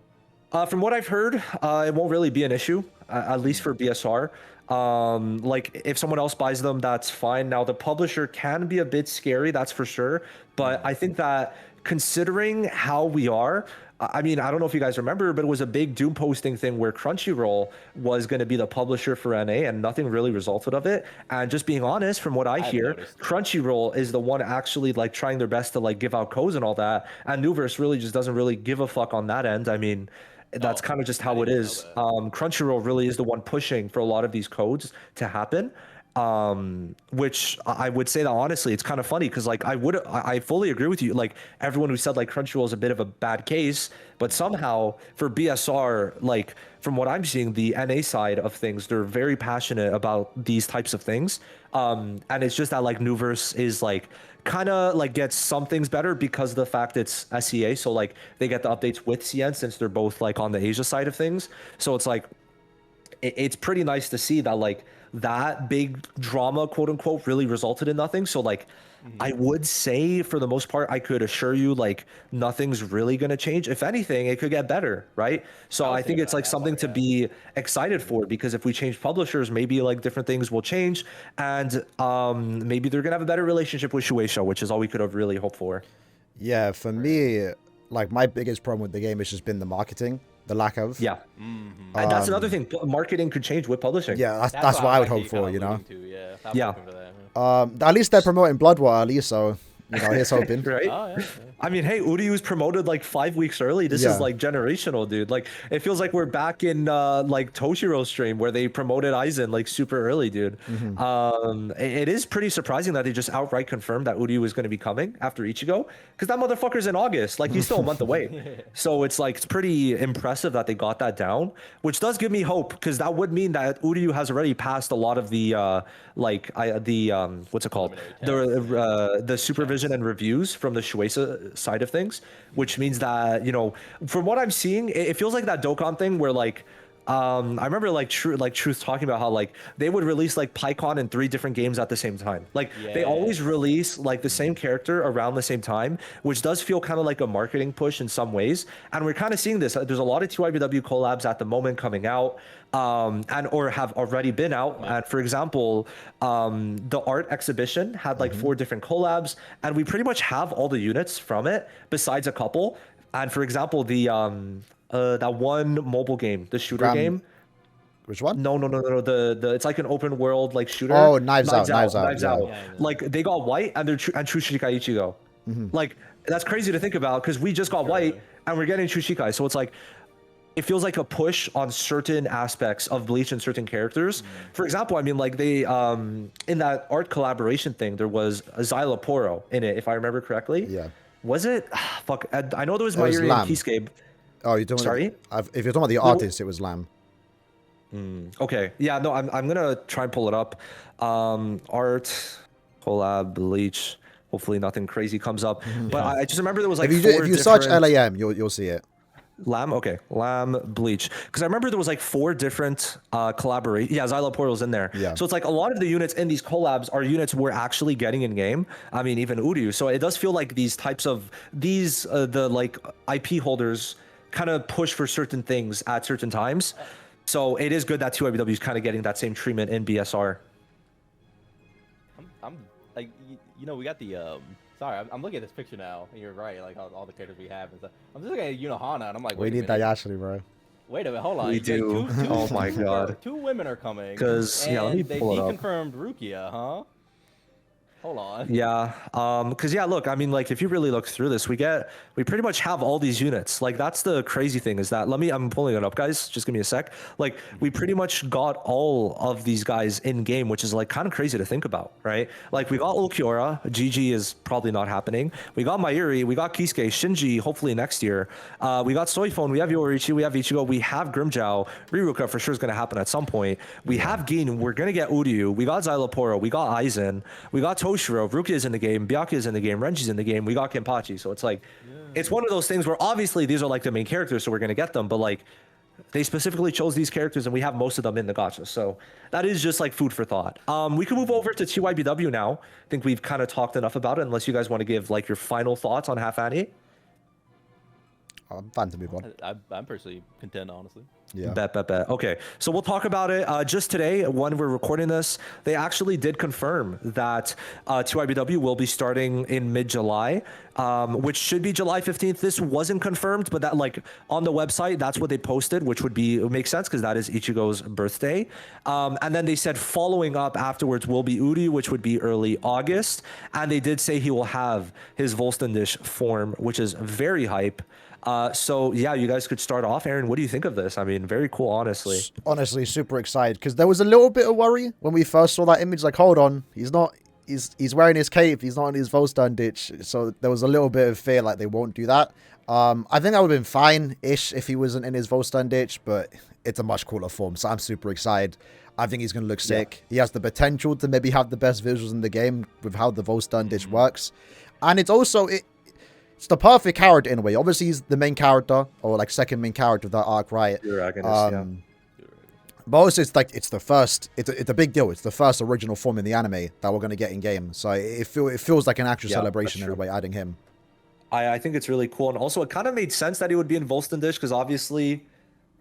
From what I've heard, it won't really be an issue, at least for BSR. Like if someone else buys them, that's fine. Now the publisher can be a bit scary, that's for sure. But I think that considering how we are, I mean, I don't know if you guys remember, but it was a big doom posting thing where Crunchyroll was going to be the publisher for ANNI, and nothing really resulted of it. And just being honest, from what I hear, Crunchyroll is the one actually like trying their best to like give out codes and all that. And Nuverse really just doesn't really give a fuck on that end. I mean, that's kind of just how it is. Crunchyroll really is the one pushing for a lot of these codes to happen. Which I would say that honestly, it's kind of funny because like I fully agree with you. Like everyone who said like Crunchyroll is a bit of a bad case, but somehow for BSR, like from what I'm seeing, the NA side of things, they're very passionate about these types of things. And it's just that like Nuverse is like kind of like gets some things better because of the fact it's SEA. So like they get the updates with CN since they're both like on the Asia side of things. So it's like it's pretty nice to see that like that big drama, quote unquote, really resulted in nothing. So like I would say for the most part, I could assure you like nothing's really going to change. If anything, it could get better, right? So I think it's like something to be excited for, because if we change publishers, maybe like different things will change, and maybe they're going to have a better relationship with Shueisha, which is all we could have really hoped for. Yeah, for me, like my biggest problem with the game has just been the marketing, the lack of. Yeah. And that's another thing. Marketing could change with publishing. Yeah, that's what I would hope for, you know? Yeah. At least they're promoting Bloodwater, at least, so, you know, here's hoping. Right? Oh, yeah. I mean, hey, Uryu's promoted like 5 weeks early. This is like generational, dude. Like, it feels like we're back in like Toshiro's stream where they promoted Aizen like super early, dude. It is pretty surprising that they just outright confirmed that Uryu is going to be coming after Ichigo, because that motherfucker's in August. Like, he's still a month away. So it's like, it's pretty impressive that they got that down, which does give me hope, because that would mean that Uryu has already passed a lot of the what's it called? The supervision and reviews from the Shueisha side of things, which means that, you know, from what I'm seeing, it feels like that Dokkan thing where like I remember like Truth talking about how like they would release like PyCon in 3 different games at the same time. Like they always release like the same character around the same time, which does feel kind of like a marketing push in some ways. And we're kind of seeing this. There's a lot of TYBW collabs at the moment coming out, and or have already been out. And for example, the art exhibition had like 4 different collabs, and we pretty much have all the units from it besides a couple. And for example, the that one mobile game, the shooter game. Which one? No. The it's like an open world like shooter. Oh, Knives Out. Yeah. Like they got white and they're and Trushikai Ichigo. Like that's crazy to think about, because we just got white and we're getting Trushikai. So it's like it feels like a push on certain aspects of Bleach and certain characters. For example, I mean, like they in that art collaboration thing, there was a Xyla Poro in it, if I remember correctly. Yeah. Was it? Fuck. I know there was Mayuri and Kisuke. Oh, you're talking Sorry? If you're talking about the artist, it was Lamb. Okay. Yeah, no, I'm gonna try and pull it up. Art, collab, Bleach. Hopefully nothing crazy comes up. But I just remember there was like if you search LAM, you'll see it. Lamb, okay. Lamb, Bleach. Because I remember there was like 4 different collaborations. Yeah, Xyla Portal's in there. Yeah. So it's like a lot of the units in these collabs are units we're actually getting in game. I mean, even Uryu. So it does feel like these types of the like IP holders kind of push for certain things at certain times. So it is good that TYBW is kind of getting that same treatment in BSR. I'm like, you know, we got the sorry, I'm looking at this picture now, and you're right, like all the characters we have and stuff. I'm just looking at Yunohana, and I'm like, we need Dayashiri, bro. Wait a minute, hold on. We do. Oh my god. 2 women are coming. Because yeah, let me pull it up. They deconfirmed Rukia, huh? Hold on. Yeah, because yeah, look, I mean, like if you really look through this, we pretty much have all these units. Like that's the crazy thing is that I'm pulling it up, guys. Just give me a sec. Like we pretty much got all of these guys in game, which is like kind of crazy to think about, right? Like we got Ulquiorra, GG is probably not happening. We got Mayuri, we got Kisuke, Shinji, hopefully next year. We got Soifone, we have Yoriichi, we have Ichigo, we have Grimmjow, Riruka for sure is gonna happen at some point. We have Gin, we're gonna get Uryu, we got Xyla Poro, we got Aizen, we got Toshiro, Rukia is in the game, Byakuya is in the game, Renji's in the game, we got Kenpachi. So it's like, it's one of those things where obviously these are like the main characters, so we're going to get them, but like they specifically chose these characters and we have most of them in the gacha. So that is just like food for thought. We can move over to TYBW now. I think we've kind of talked enough about it, unless you guys want to give like your final thoughts on Half Annie. I'm fine to move on. I'm personally content, honestly. Yeah. Bet. Okay, so we'll talk about it. Just today, when we're recording this, they actually did confirm that TYBW will be starting in mid-July, which should be July 15th. This wasn't confirmed, but that like on the website, that's what they posted, which would make sense because that is Ichigo's birthday. And then they said following up afterwards will be Uryu, which would be early August. And they did say he will have his Volstendish form, which is very hype. So yeah, you guys could start off. Aaron, what do you think of this? I mean, mean, very cool, honestly. Honestly, super excited because there was a little bit of worry when we first saw that image. Like, hold on, he's not. He's wearing his cape. He's not in his Volstern ditch. So there was a little bit of fear like they won't do that. I think that would have been fine-ish if he wasn't in his Volstern ditch, but it's a much cooler form. So I'm super excited. I think he's going to look sick. He has the potential to maybe have the best visuals in the game with how the Volstern ditch works. And it's also, it's the perfect character in a way. Obviously, he's the main character, or like second main character of that arc, right? But also, it's like, it's the first, it's a big deal. It's the first original form in the anime that we're going to get in game. So it feels like an actual celebration in a way, adding him. I think it's really cool. And also, it kind of made sense that he would be in Volstern Dish, because obviously,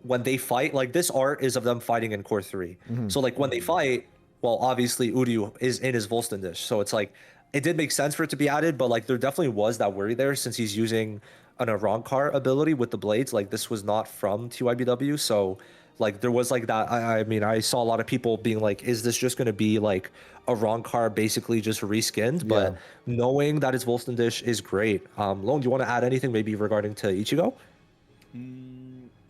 when they fight, like, this art is of them fighting in Core 3. So, like, when they fight, well, obviously, Uryu is in his Volstern Dish. So it's like, it did make sense for it to be added, but, like, there definitely was that worry there, since he's using an Arankar ability with the blades. Like, this was not from TYBW. So, like, there was, like, that. I mean, I saw a lot of people being like, is this just going to be, like, a Arankar basically just reskinned? But knowing that it's Volstern Dish is great. Lone, do you want to add anything maybe regarding to Ichigo?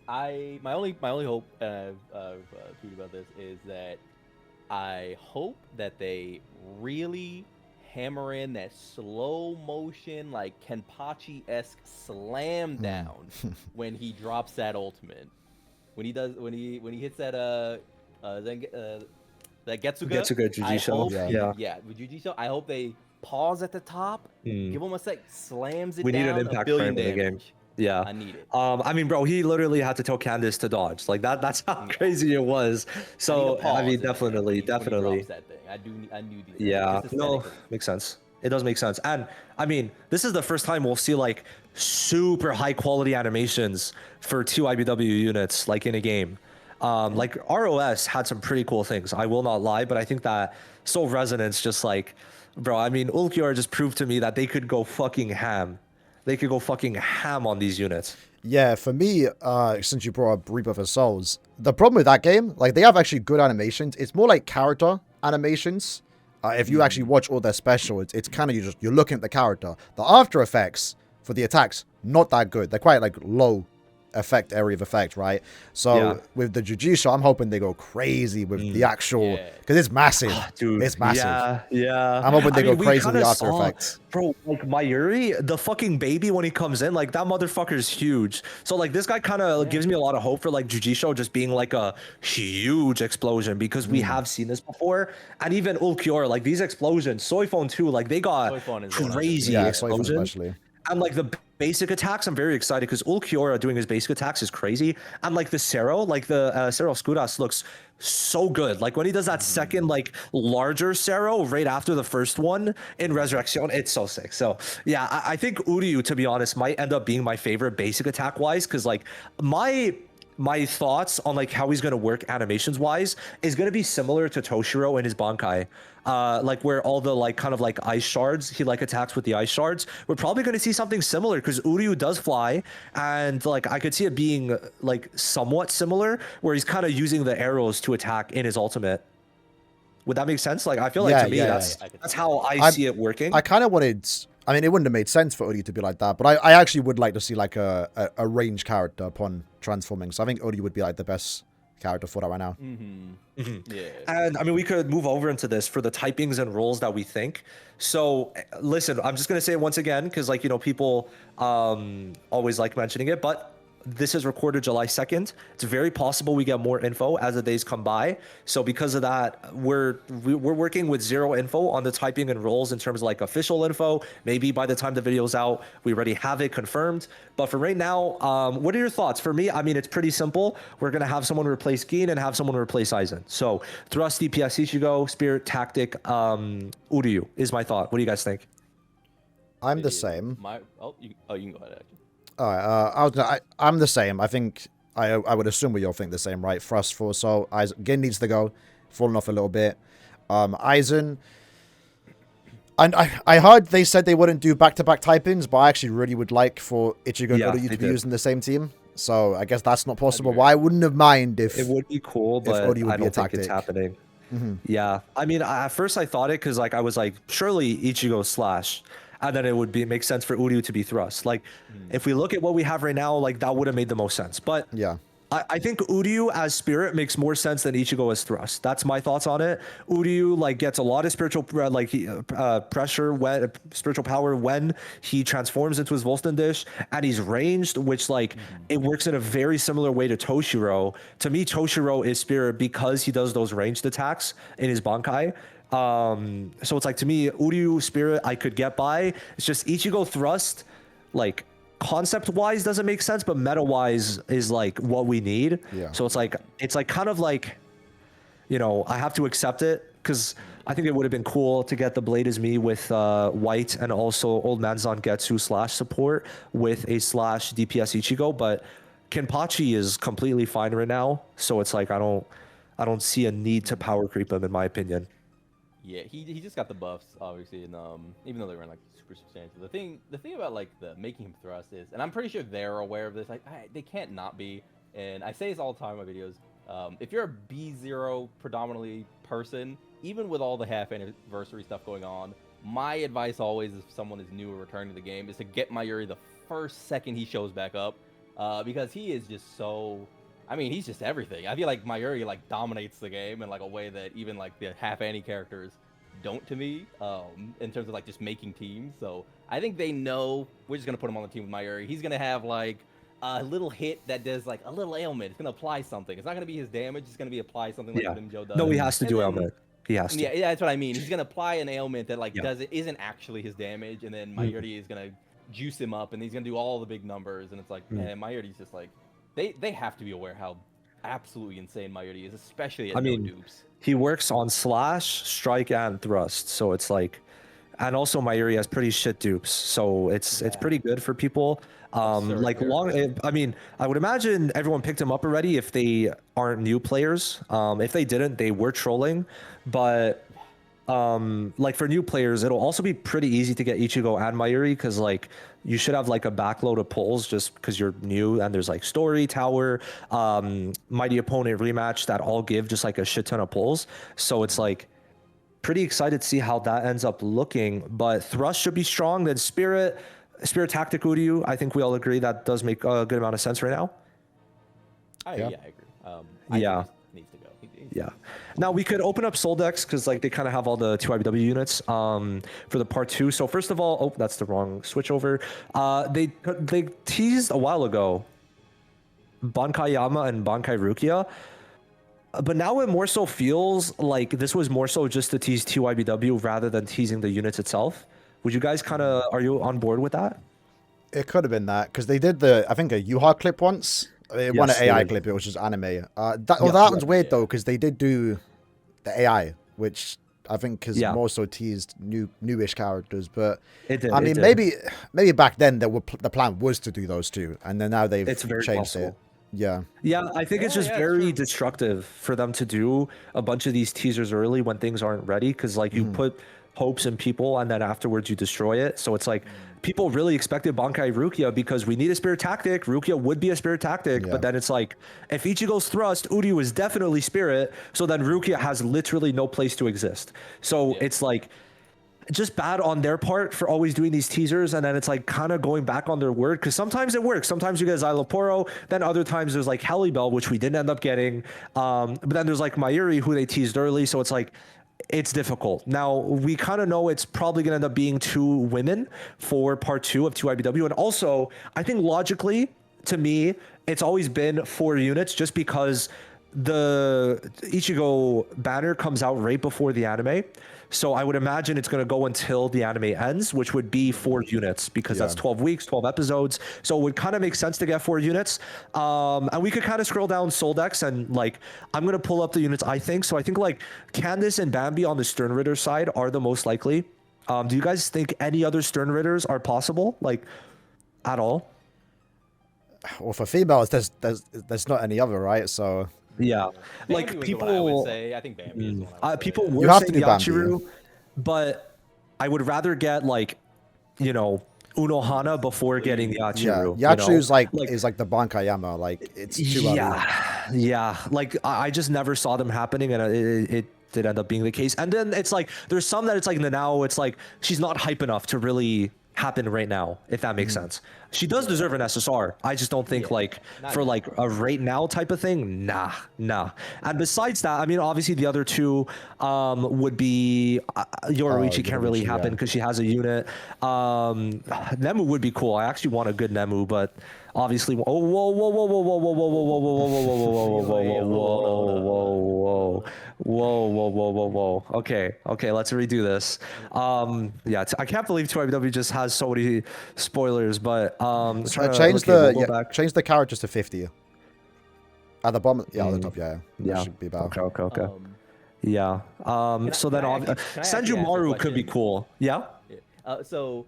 My only hope, and I've tweeted about this, is that I hope that they really hammer in that slow motion, like Kenpachi-esque slam down when he drops that ultimate. When he hits that that Getsuga Jujutsu. With Jujutsu, I hope they pause at the top, give him a sec, slams it down. We need an impact frame in the game. Yeah, I need it. I mean, bro, he literally had to tell Candace to dodge. Like, that's how crazy it was. So I mean, definitely. That thing. I knew these. Yeah, no, makes sense. It does make sense. And I mean, this is the first time we'll see like super high quality animations for TYBW units like in a game. Like ROS had some pretty cool things, I will not lie, but I think that Soul Resonance just like, bro, I mean, Ulquiorra just proved to me that they could go fucking ham. They could go fucking ham on these units. Yeah, for me, since you brought up Rebirth of Souls, the problem with that game, like, they have actually good animations. It's more like character animations. If you actually watch all their special, it's kind of, you're looking at the character. The after effects for the attacks, not that good. They're quite like low effect area of effect, right? So with the Jujutsu, I'm hoping they go crazy with the actual, because it's massive. Dude, it's massive. Yeah. I'm hoping they go crazy with the after effects. Bro, like Mayuri, the fucking baby when he comes in, like that motherfucker's huge. So like this guy kind of gives me a lot of hope for like Jujutsu just being like a huge explosion, because we have seen this before. And even Ulquiorra, like these explosions, Soifon too, like they got crazy explosions. Especially. And like the basic attacks, I'm very excited because Ulquiorra doing his basic attacks is crazy. And like the Cero, like the Cero Skuras looks so good. Like when he does that second like larger Cero right after the first one in Resurrection, it's so sick. So yeah, I think Uryu, to be honest, might end up being my favorite basic attack wise, because like my thoughts on like how he's going to work animations wise is going to be similar to Toshiro in his Bankai. Like where all the like kind of like ice shards, he like attacks with the ice shards. We're probably going to see something similar because Uryu does fly, and like I could see it being like somewhat similar where he's kind of using the arrows to attack in his ultimate. Would that make sense? Like I feel like to me that's how I see it working. I kind of wanted, I mean, it wouldn't have made sense for Uryu to be like that, but I actually would like to see like a range character upon transforming. So I think Uryu would be like the best character for that right now. Yeah. And I mean, we could move over into this for the typings and roles that we think. So listen, I'm just going to say it once again, because like, you know, people always like mentioning it, but this is recorded July 2nd. It's very possible we get more info as the days come by. So because of that, we're working with zero info on the typing and roles in terms of like official info. Maybe by the time the video's out, we already have it confirmed. But for right now, what are your thoughts? For me, I mean, it's pretty simple. We're going to have someone replace Gin and have someone replace Aizen. So Thrust, DPS, Ichigo, Spirit, Tactic, Uryu is my thought. What do you guys think? I'm the same. You can go ahead, actually. All right, I'm the same. I think I would assume we all think the same, right? Thrust for so Gin needs to go, falling off a little bit. Aizen, and I heard they said they wouldn't do back-to-back typings, but I actually really would like for Ichigo and Uryu to be used in the same team. So I guess that's not possible. But I wouldn't have mind if it would be cool, but I don't think it's happening. Yeah, I mean, at first I thought it because like I was like, surely Ichigo slash. And then it would make sense for Uryu to be Thrust. Like, if we look at what we have right now, like that would have made the most sense. But yeah, I think Uryu as spirit makes more sense than Ichigo as thrust. That's my thoughts on it. Uryu like gets a lot of spiritual pressure when spiritual power when he transforms into his Volsten dish, and he's ranged, which like it works in a very similar way to Toshiro. To me, Toshiro is spirit because he does those ranged attacks in his Bankai. So it's like, to me, Uryu spirit I could get by. It's just Ichigo thrust, like concept wise doesn't make sense, but meta wise is like what we need. Yeah. So it's like kind of like, you know, I have to accept it because I think it would have been cool to get the Blade is Me with White and also Old Man Zangetsu slash support with a slash DPS Ichigo, but Kenpachi is completely fine right now. So it's like I don't see a need to power creep him in my opinion. Yeah, he just got the buffs, obviously, and even though they weren't like super substantial, the thing about like the making him thrust is, and I'm pretty sure they're aware of this. Like they can't not be, and I say this all the time in my videos. If you're a B0 predominantly person, even with all the half anniversary stuff going on, my advice always, if someone is new or returning to the game, is to get Mayuri the first second he shows back up, because he is just so. I mean, he's just everything. I feel like Mayuri like dominates the game in like a way that even like the half Annie characters don't to me, in terms of like just making teams. So I think they know we're just gonna put him on the team with Mayuri. He's gonna have like a little hit that does like a little ailment. It's gonna apply something. It's not gonna be his damage. It's gonna be apply something like Nimjo does. No, he has to do ailment. He has to. Yeah, that's what I mean. He's gonna apply an ailment that like isn't actually his damage, and then Mayuri is gonna juice him up, and he's gonna do all the big numbers. And it's like, man, Mayuri's just like. They have to be aware how absolutely insane Mayuri is, especially at no dupes. He works on slash, strike, and thrust, so it's like, and also Mayuri has pretty shit dupes, so it's pretty good for people. Like I mean, I would imagine everyone picked him up already if they aren't new players. If they didn't, they were trolling, but. Like for new players, it'll also be pretty easy to get Ichigo and Mayuri because like you should have like a backload of pulls just because you're new, and there's like story, tower, mighty opponent rematch that all give just like a shit ton of pulls. So it's like pretty excited to see how that ends up looking. But thrust should be strong. Then spirit tactic Uryu, I think we all agree that does make a good amount of sense right now. I agree. I think needs to go. Yeah. Now we could open up Soul decks because like they kind of have all the TYBW units for the part 2. So first of all, oh, that's the wrong switch over. They teased a while ago Bankai Yama and Bankai Rukia, but now it more so feels like this was more so just to tease TYBW rather than teasing the units itself. Would you guys are you on board with that? It could have been that because they did I think a Yuha clip once. One AI clip, it was just anime. That one's weird though, because they did do the AI, which I think has more so teased newish characters. But I mean, maybe back then the plan was to do those two, and then now they've changed it. Yeah. I think it's just very destructive for them to do a bunch of these teasers early when things aren't ready, because like you put hopes in people and then afterwards you destroy it. So it's like people really expected Bankai Rukia because we need a spirit tactic. Rukia would be a spirit tactic, but then it's like if Ichigo's thrust, Uryu is definitely spirit, so then Rukia has literally no place to exist. So it's like just bad on their part for always doing these teasers, and then it's like kind of going back on their word, because sometimes it works. Sometimes you get Xyloporo, then other times there's like Helibel, which we didn't end up getting, but then there's like Mayuri, who they teased early, so it's like it's difficult. Now we kind of know it's probably gonna end up being 2 women for part 2 of 2IBW, and also I think logically to me it's always been 4 units just because the Ichigo banner comes out right before the anime. So I would imagine it's going to go until the anime ends, which would be 4 units because that's 12 weeks, 12 episodes. So it would kind of make sense to get 4 units. And we could kind of scroll down Soul decks and like, I'm going to pull up the units I think. So I think like Candace and Bambi on the Stern Ritter side are the most likely. Do you guys think any other Stern Ritters are possible? Like at all? Well, for females, there's not any other, right? So... Yeah, Bambi like people. I would say. I think Bambi is one I would people say. were You have saying to do Yachiru, Bambi. But I would rather get like, you know, Unohana before getting Yachiru. Yeah, Yachiru's is like the Bankayama. Like it's too early. Yeah. Like I just never saw them happening, and it did end up being the case. And then it's like there's some that it's like now it's like she's not hype enough to really happen right now, if that makes sense. She does deserve an SSR. I just don't think like not for now. like a right now type of thing. Nah. And besides that, I mean, obviously the other two would be Yoruichi can't really Yoruichi, happen yeah. because she has a unit. Nemu would be cool. I actually want a good Nemu, but obviously, whoa, whoa, whoa, whoa, whoa, whoa, whoa, whoa, whoa, whoa, whoa, whoa, whoa, whoa, whoa, whoa, whoa. Okay, let's redo this. Yeah, I can't believe TYBW just has so many spoilers, but trying to Change okay, we'll go the back. change the characters to 50. At the bottom, yeah, at the top, yeah. That Yeah. should be better. Okay. Yeah. So then Senju Maru could be cool. Yeah. So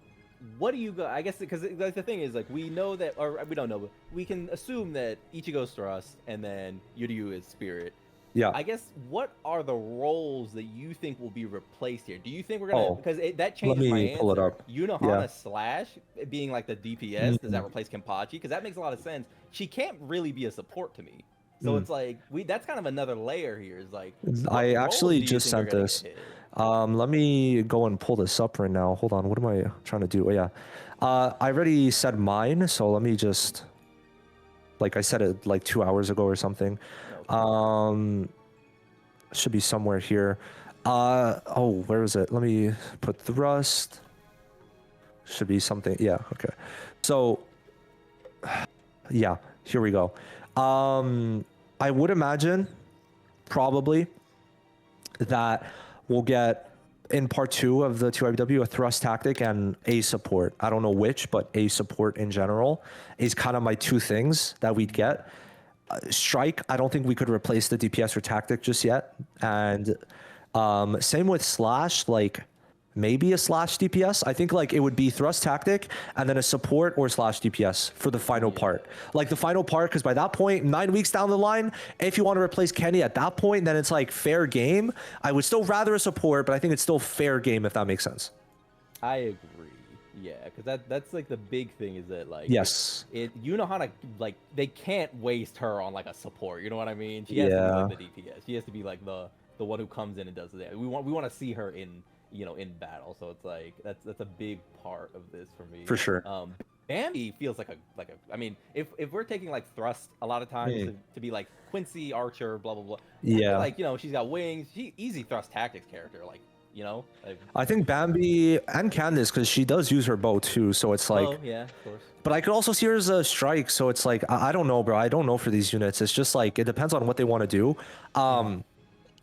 what do you go? I guess because like the thing is like we know that, or we don't know, but we can assume that Ichigo's Thrust and then Yuryu is Spirit. Yeah. I guess what are the roles that you think will be replaced here? Do you think we're gonna because that changes my answer. Pull it up. Yunohana Slash being like the DPS, does that replace Kenpachi? Because that makes a lot of sense. She can't really be a support to me. So it's like that's kind of another layer here. Is like I actually just sent this. Let me go and pull this up right now. Hold on. What am I trying to do? Oh yeah. I already said mine, so let me just like I said it like 2 hours ago or something. Should be somewhere here. Oh, where is it? Let me put Thrust. Should be something. Yeah, okay. So yeah, here we go. I would imagine probably that we'll get in part 2 of the TYBW a thrust tactic and a support. I don't know which, but a support in general is kind of my 2 things that we'd get. Strike, I don't think we could replace the DPS or tactic just yet. And same with Slash, like maybe a Slash DPS. I think like it would be thrust tactic and then a support or Slash DPS for the final part. Like the final part, because by that point, 9 weeks down the line, if you want to replace Kenny at that point, then it's like fair game. I would still rather a support, but I think it's still fair game if that makes sense. I agree. Yeah, because that's like the big thing is that like yes, you know how to like they can't waste her on like a support. You know what I mean? She has to be like the DPS. She has to be like the one who comes in and does that. We want to see her in in battle. So it's like that's a big part of this for me. For sure. Bambi feels like a I mean, if we're taking like thrust a lot of times to be like Quincy Archer, blah blah blah. Yeah. Like she's got wings. She easy thrust tactics character. Like like, I think Bambi and Candace, because she does use her bow too, so it's like yeah, of course. But I could also see her as a strike, so it's like I don't know, bro. I don't know for these units. It's just like it depends on what they want to do. I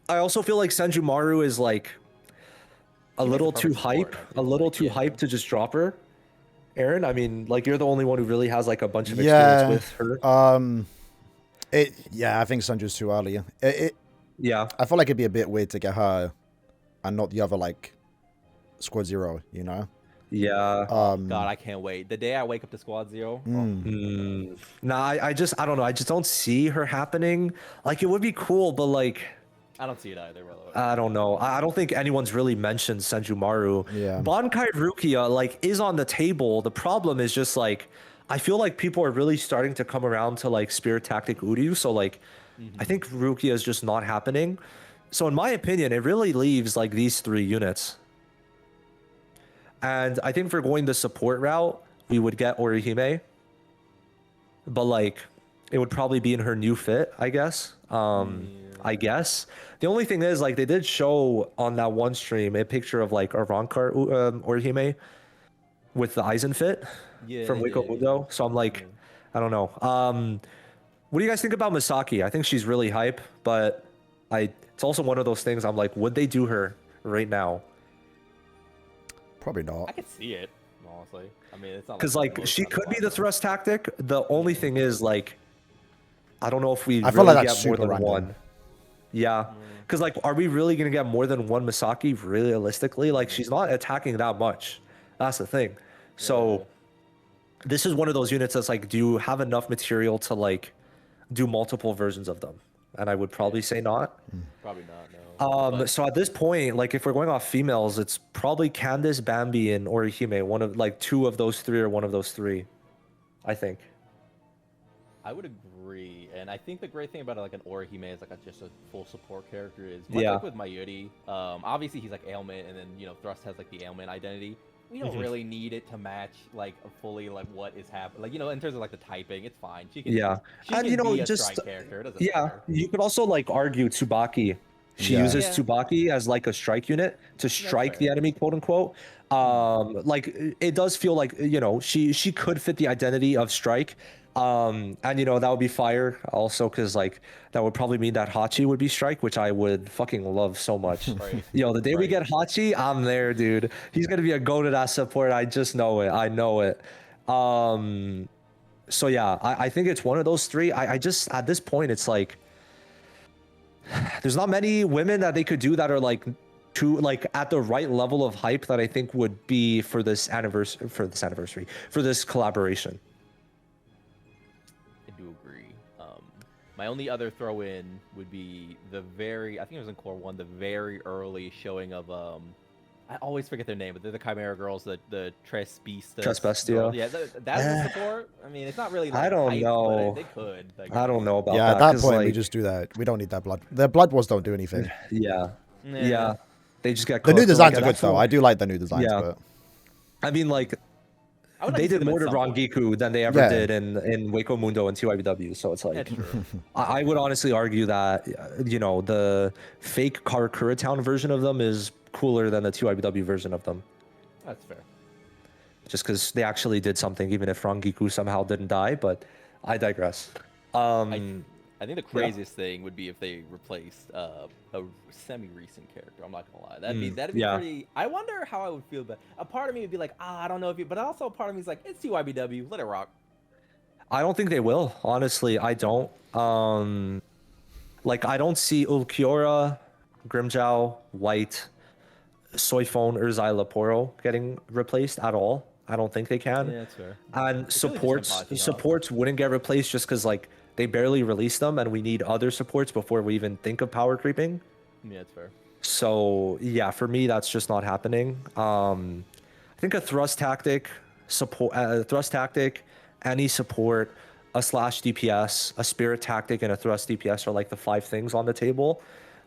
also feel like Senju Maru is like a little too hype, to just drop her. Aaron, I mean, like you're the only one who really has like a bunch of experience with her. I think Senju's too early. Yeah, I feel like it'd be a bit weird to get her and not the other like Squad Zero, you know? Yeah. God, I can't wait. The day I wake up to Squad Zero. Nah, I don't know. I just don't see her happening. Like it would be cool, but like I don't see it either, by the way. I don't know. I don't think anyone's really mentioned Senju Maru. Yeah. Bankai Rukia like is on the table. The problem is just like I feel like people are really starting to come around to like Spirit Tactic Uryu. So like I think Rukia is just not happening. So in my opinion, it really leaves like these 3 units. And I think for going the support route, we would get Orihime. But like it would probably be in her new fit, I guess. I guess. The only thing is like they did show on that one stream a picture of like a Rankar Orihime with the Aizen fit from Wiko Udo. So I'm like, I don't know. What do you guys think about Misaki? I think she's really hype, but it's also one of those things I'm like, would they do her right now? Probably not. I could see it, honestly. I mean, it's not because like she could be the thrust tactic. The only thing is like, I don't know if we I feel really like that's get more super than random. one. Yeah, because like, are we really gonna get more than one Misaki realistically? Like, she's not attacking that much. That's the thing. So this is one of those units that's like, do you have enough material to like do multiple versions of them? And I would probably say not. Probably not, no. So at this point, like if we're going off females, it's probably Candace, Bambi, and Orihime. One of like 2 of those 3 or one of those 3, I think. I would agree, and I think the great thing about like an Orihime is like just a full support character is much like with Mayuri. Obviously he's like ailment, and then Thrust has like the ailment identity. we don't really need it to match like fully like what is happening. Like, you know, in terms of like the typing, it's fine. She can she and can you know, be a just strike character. It doesn't yeah, matter. you could also like argue Tsubaki. She Yeah. uses Yeah. Tsubaki as like a strike unit to strike the fair. enemy, quote unquote. Like it does feel like, you know, she could fit the identity of strike. And you know, that would be fire also, because like that would probably mean that Hachi would be strike, which I would fucking love so much. Right. Yo, the day we Right. get Hachi, I'm there, dude. He's gonna be a goated ass support. I just know it. I know it. So yeah, I think it's one of those three. I just, at this point, it's like there's not many women that they could do that are like like at the right level of hype that I think would be for this for this collaboration. I do agree. My only other throw in would be the I think it was in Core 1, the very early showing of I always forget their name, but they're the Chimera girls, the Trespistas. Trespestia. Yeah, that was support. I mean, it's not really like I don't hype, know. but they could. Like, I don't know about Yeah, that. at that 'cause, point we like, just do that. We don't need that blood. The blood wars don't do anything. yeah. Yeah. They just get The new cooked. designs Like, are good that's though. what- I do like the new designs, Yeah. but I mean, like I would like they to see did them at more to some point. Rangiku than they ever Yeah. did in Waco Mundo and TYBW. So it's like That's true. I would honestly argue that you know, the fake Karakura Town version of them is cooler than the TYBW version of them. That's fair. Just because they actually did something, even if Rangiku somehow didn't die. But I digress. I think the craziest thing would be if they replaced a semi-recent character. I'm not gonna lie. That'd be yeah. pretty. I wonder how I would feel. But a part of me would be like, I don't know if you. But also a part of me is like, it's TYBW. Let it rock. I don't think they will. Honestly, I don't. Like I don't see Ulquiorra, Grimjow, White, Soifone, Urzai, Laporo getting replaced at all. I don't think they can. Yeah, that's fair. And It's really just Kenpachi, huh? supports wouldn't get replaced just because like they barely released them, and we need other supports before we even think of power creeping. Yeah, that's fair. So yeah, for me that's just not happening. I think a thrust tactic support, any support, a slash DPS, a spirit tactic, and a thrust DPS are like the 5 things on the table.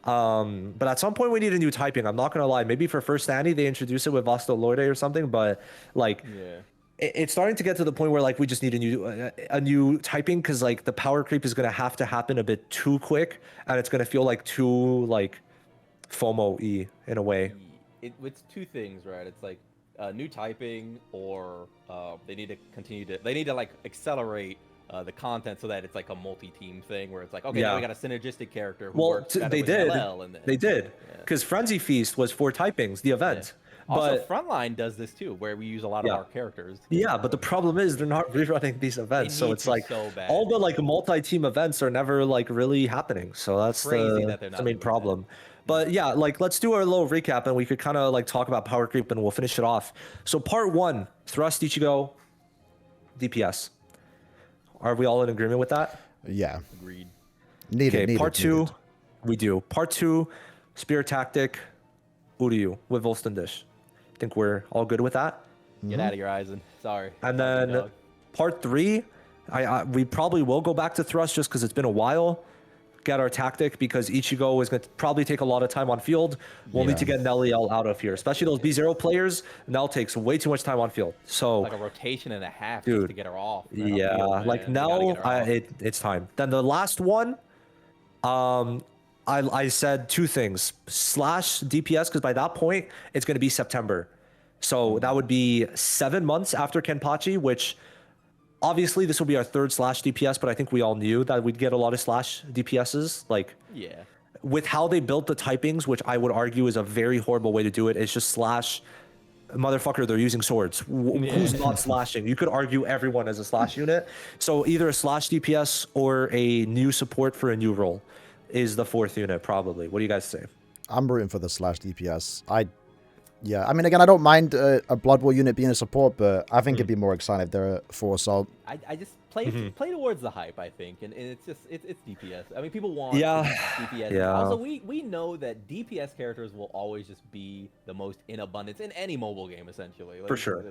But at some point we need a new typing. I'm not gonna lie. Maybe for first Annie they introduce it with Vasto Lorde or something, but like Yeah. it's starting to get to the point where like we just need a new typing, because like the power creep is gonna have to happen a bit too quick, and it's gonna feel like too like FOMO-y in a way. It's 2 things, right? It's like new typing, or they need to like accelerate the content so that it's like a multi-team thing where it's like, okay, now Yeah. we got a synergistic character who Well, works better they with did. LL, and then, They did, Yeah. because Frenzy Feast was 4 typings, the event. Also, But Frontline does this too, where we use a lot of Yeah. our characters. yeah, but the problem is they're not rerunning these events, so need it's to like so bad. all the like multi-team events are never like really happening. So that's Crazy that they're the not main doing that. problem. But yeah, like let's do our little recap, and we could kind of like talk about power creep, and we'll finish it off. So part 1, thrust Ichigo, DPS. Are we all in agreement with that? yeah, Agreed. needed. Part 2, needed. we do. Part 2, Spear Tactic, Uryu with Volston Dish. I think we're all good with that. Get out of here, Aizen. Sorry. And Sorry, then dog. part 3, we probably will go back to thrust just because it's been a while. Get our tactic, because Ichigo is going to probably take a lot of time on field. We'll need to get Neliel out of here, especially those B0 players. Nell takes way too much time on field. So Like a rotation and a half Dude, just to get her off. man, on yeah, field, like man. We gotta now get her off. it's time. Then the last one, I said 2 things: slash DPS, because by that point it's going to be September, so that would be 7 months after Kenpachi, which obviously this will be our 3rd slash DPS, but I think we all knew that we'd get a lot of slash DPSs. Like Yeah. with how they built the typings, which I would argue is a very horrible way to do it. It's just slash. Motherfucker, they're using swords. Who's not slashing? You could argue everyone as a slash unit. So either a slash DPS or a new support for a new role is the 4th unit, probably. What do you guys say? I'm rooting for the slash DPS. Yeah, I mean, again, I don't mind a Blood War unit being a support, but I think it'd be more exciting if they're 4 assault. I just play towards the hype, I think, and it's just it's DPS. I mean, people want DPS. Yeah. Also, we know that DPS characters will always just be the most in abundance in any mobile game, essentially. Like, For sure.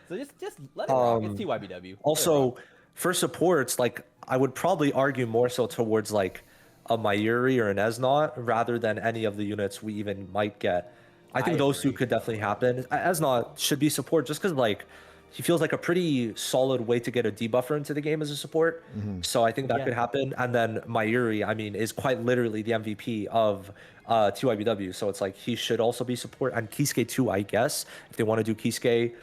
So just let it rock. It's TYBW. Let it Also, rock. for supports, like I would probably argue more so towards like a Mayuri or an Esnot rather than any of the units we even might get. I think those two could definitely happen. As not should be support just because like he feels like a pretty solid way to get a debuffer into the game as a support. So I think that could happen. And then Mayuri, I mean, is quite literally the MVP of TYBW. So it's like he should also be support, and Kisuke too, I guess, if they want to do Kisuke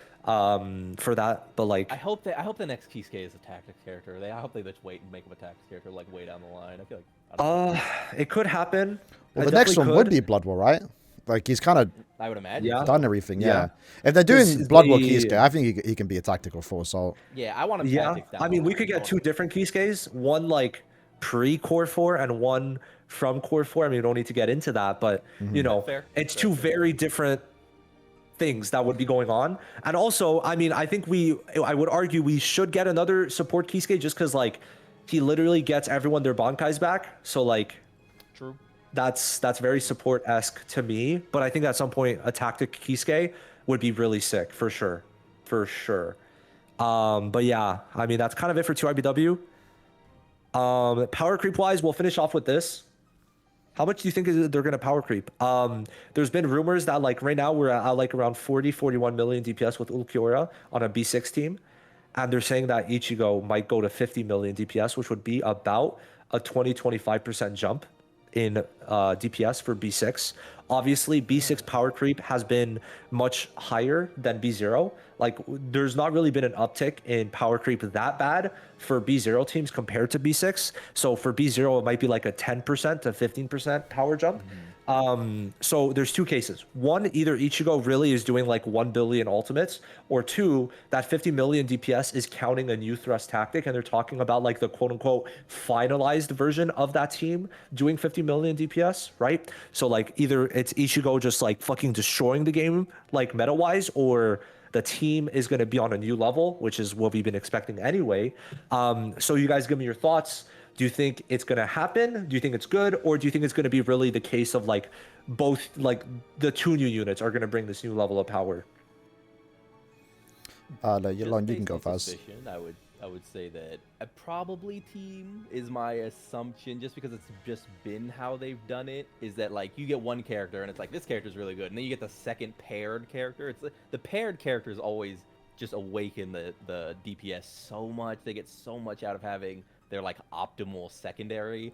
for that. But like I hope the next Kisuke is a tactics character. I hope they just wait and make him a tactics character like way down the line. I feel like it could happen. Well, It the next one definitely would could. be Blood War, right? Like he's kind of I would imagine. Yeah. done everything. Yeah. Yeah. If they're doing Is Blood War the- Kisuke, I think he can be a tactical full assault. Yeah, I want him Yeah, tactics down I the mean, we line. could get two different Kisukes, one like pre-Core 4 and one from Core 4. I mean, we don't need to get into that, but you know, Fair. it's Fair, two fair. very different things that would be going on. And also, I mean, I think I would argue we should get another support Kisuke just because like he literally gets everyone their Bankais back. So like True. that's very support-esque to me. But I think at some point a tactic Kisuke would be really sick for sure. For sure. But yeah, I mean that's kind of it for 2IBW. Power creep wise, we'll finish off with this. How much do you think they're gonna power creep? There's been rumors that like right now we're at like around 41 million DPS with Ulquiorra on a B6 team, and they're saying that Ichigo might go to 50 million DPS, which would be about a 20-25% jump in DPS for B6. Obviously, B6 power creep has been much higher than B0. Like, there's not really been an uptick in power creep that bad for B0 teams compared to B6. So for B0, it might be like a 10% to 15% power jump. So there's two cases. One, either Ichigo really is doing like 1 billion ultimates, or two, that 50 million DPS is counting a new thrust tactic, and they're talking about like the quote unquote finalized version of that team doing 50 million DPS, right? So like either it's Ichigo just like fucking destroying the game like meta wise, or the team is going to be on a new level, which is what we've been expecting anyway. So you guys give me your thoughts. Do you think it's going to happen? Do you think it's good? Or do you think it's going to be really the case of like both, like the two new units are going to bring this new level of power? No, Just you can based go on first. suspicion, I would say that probably team is my assumption, just because it's just been how they've done it. Is that like you get one character and it's like this character's really good, and then you get the second paired character. It's the paired characters always just awaken the DPS so much. They get so much out of having their like optimal secondary.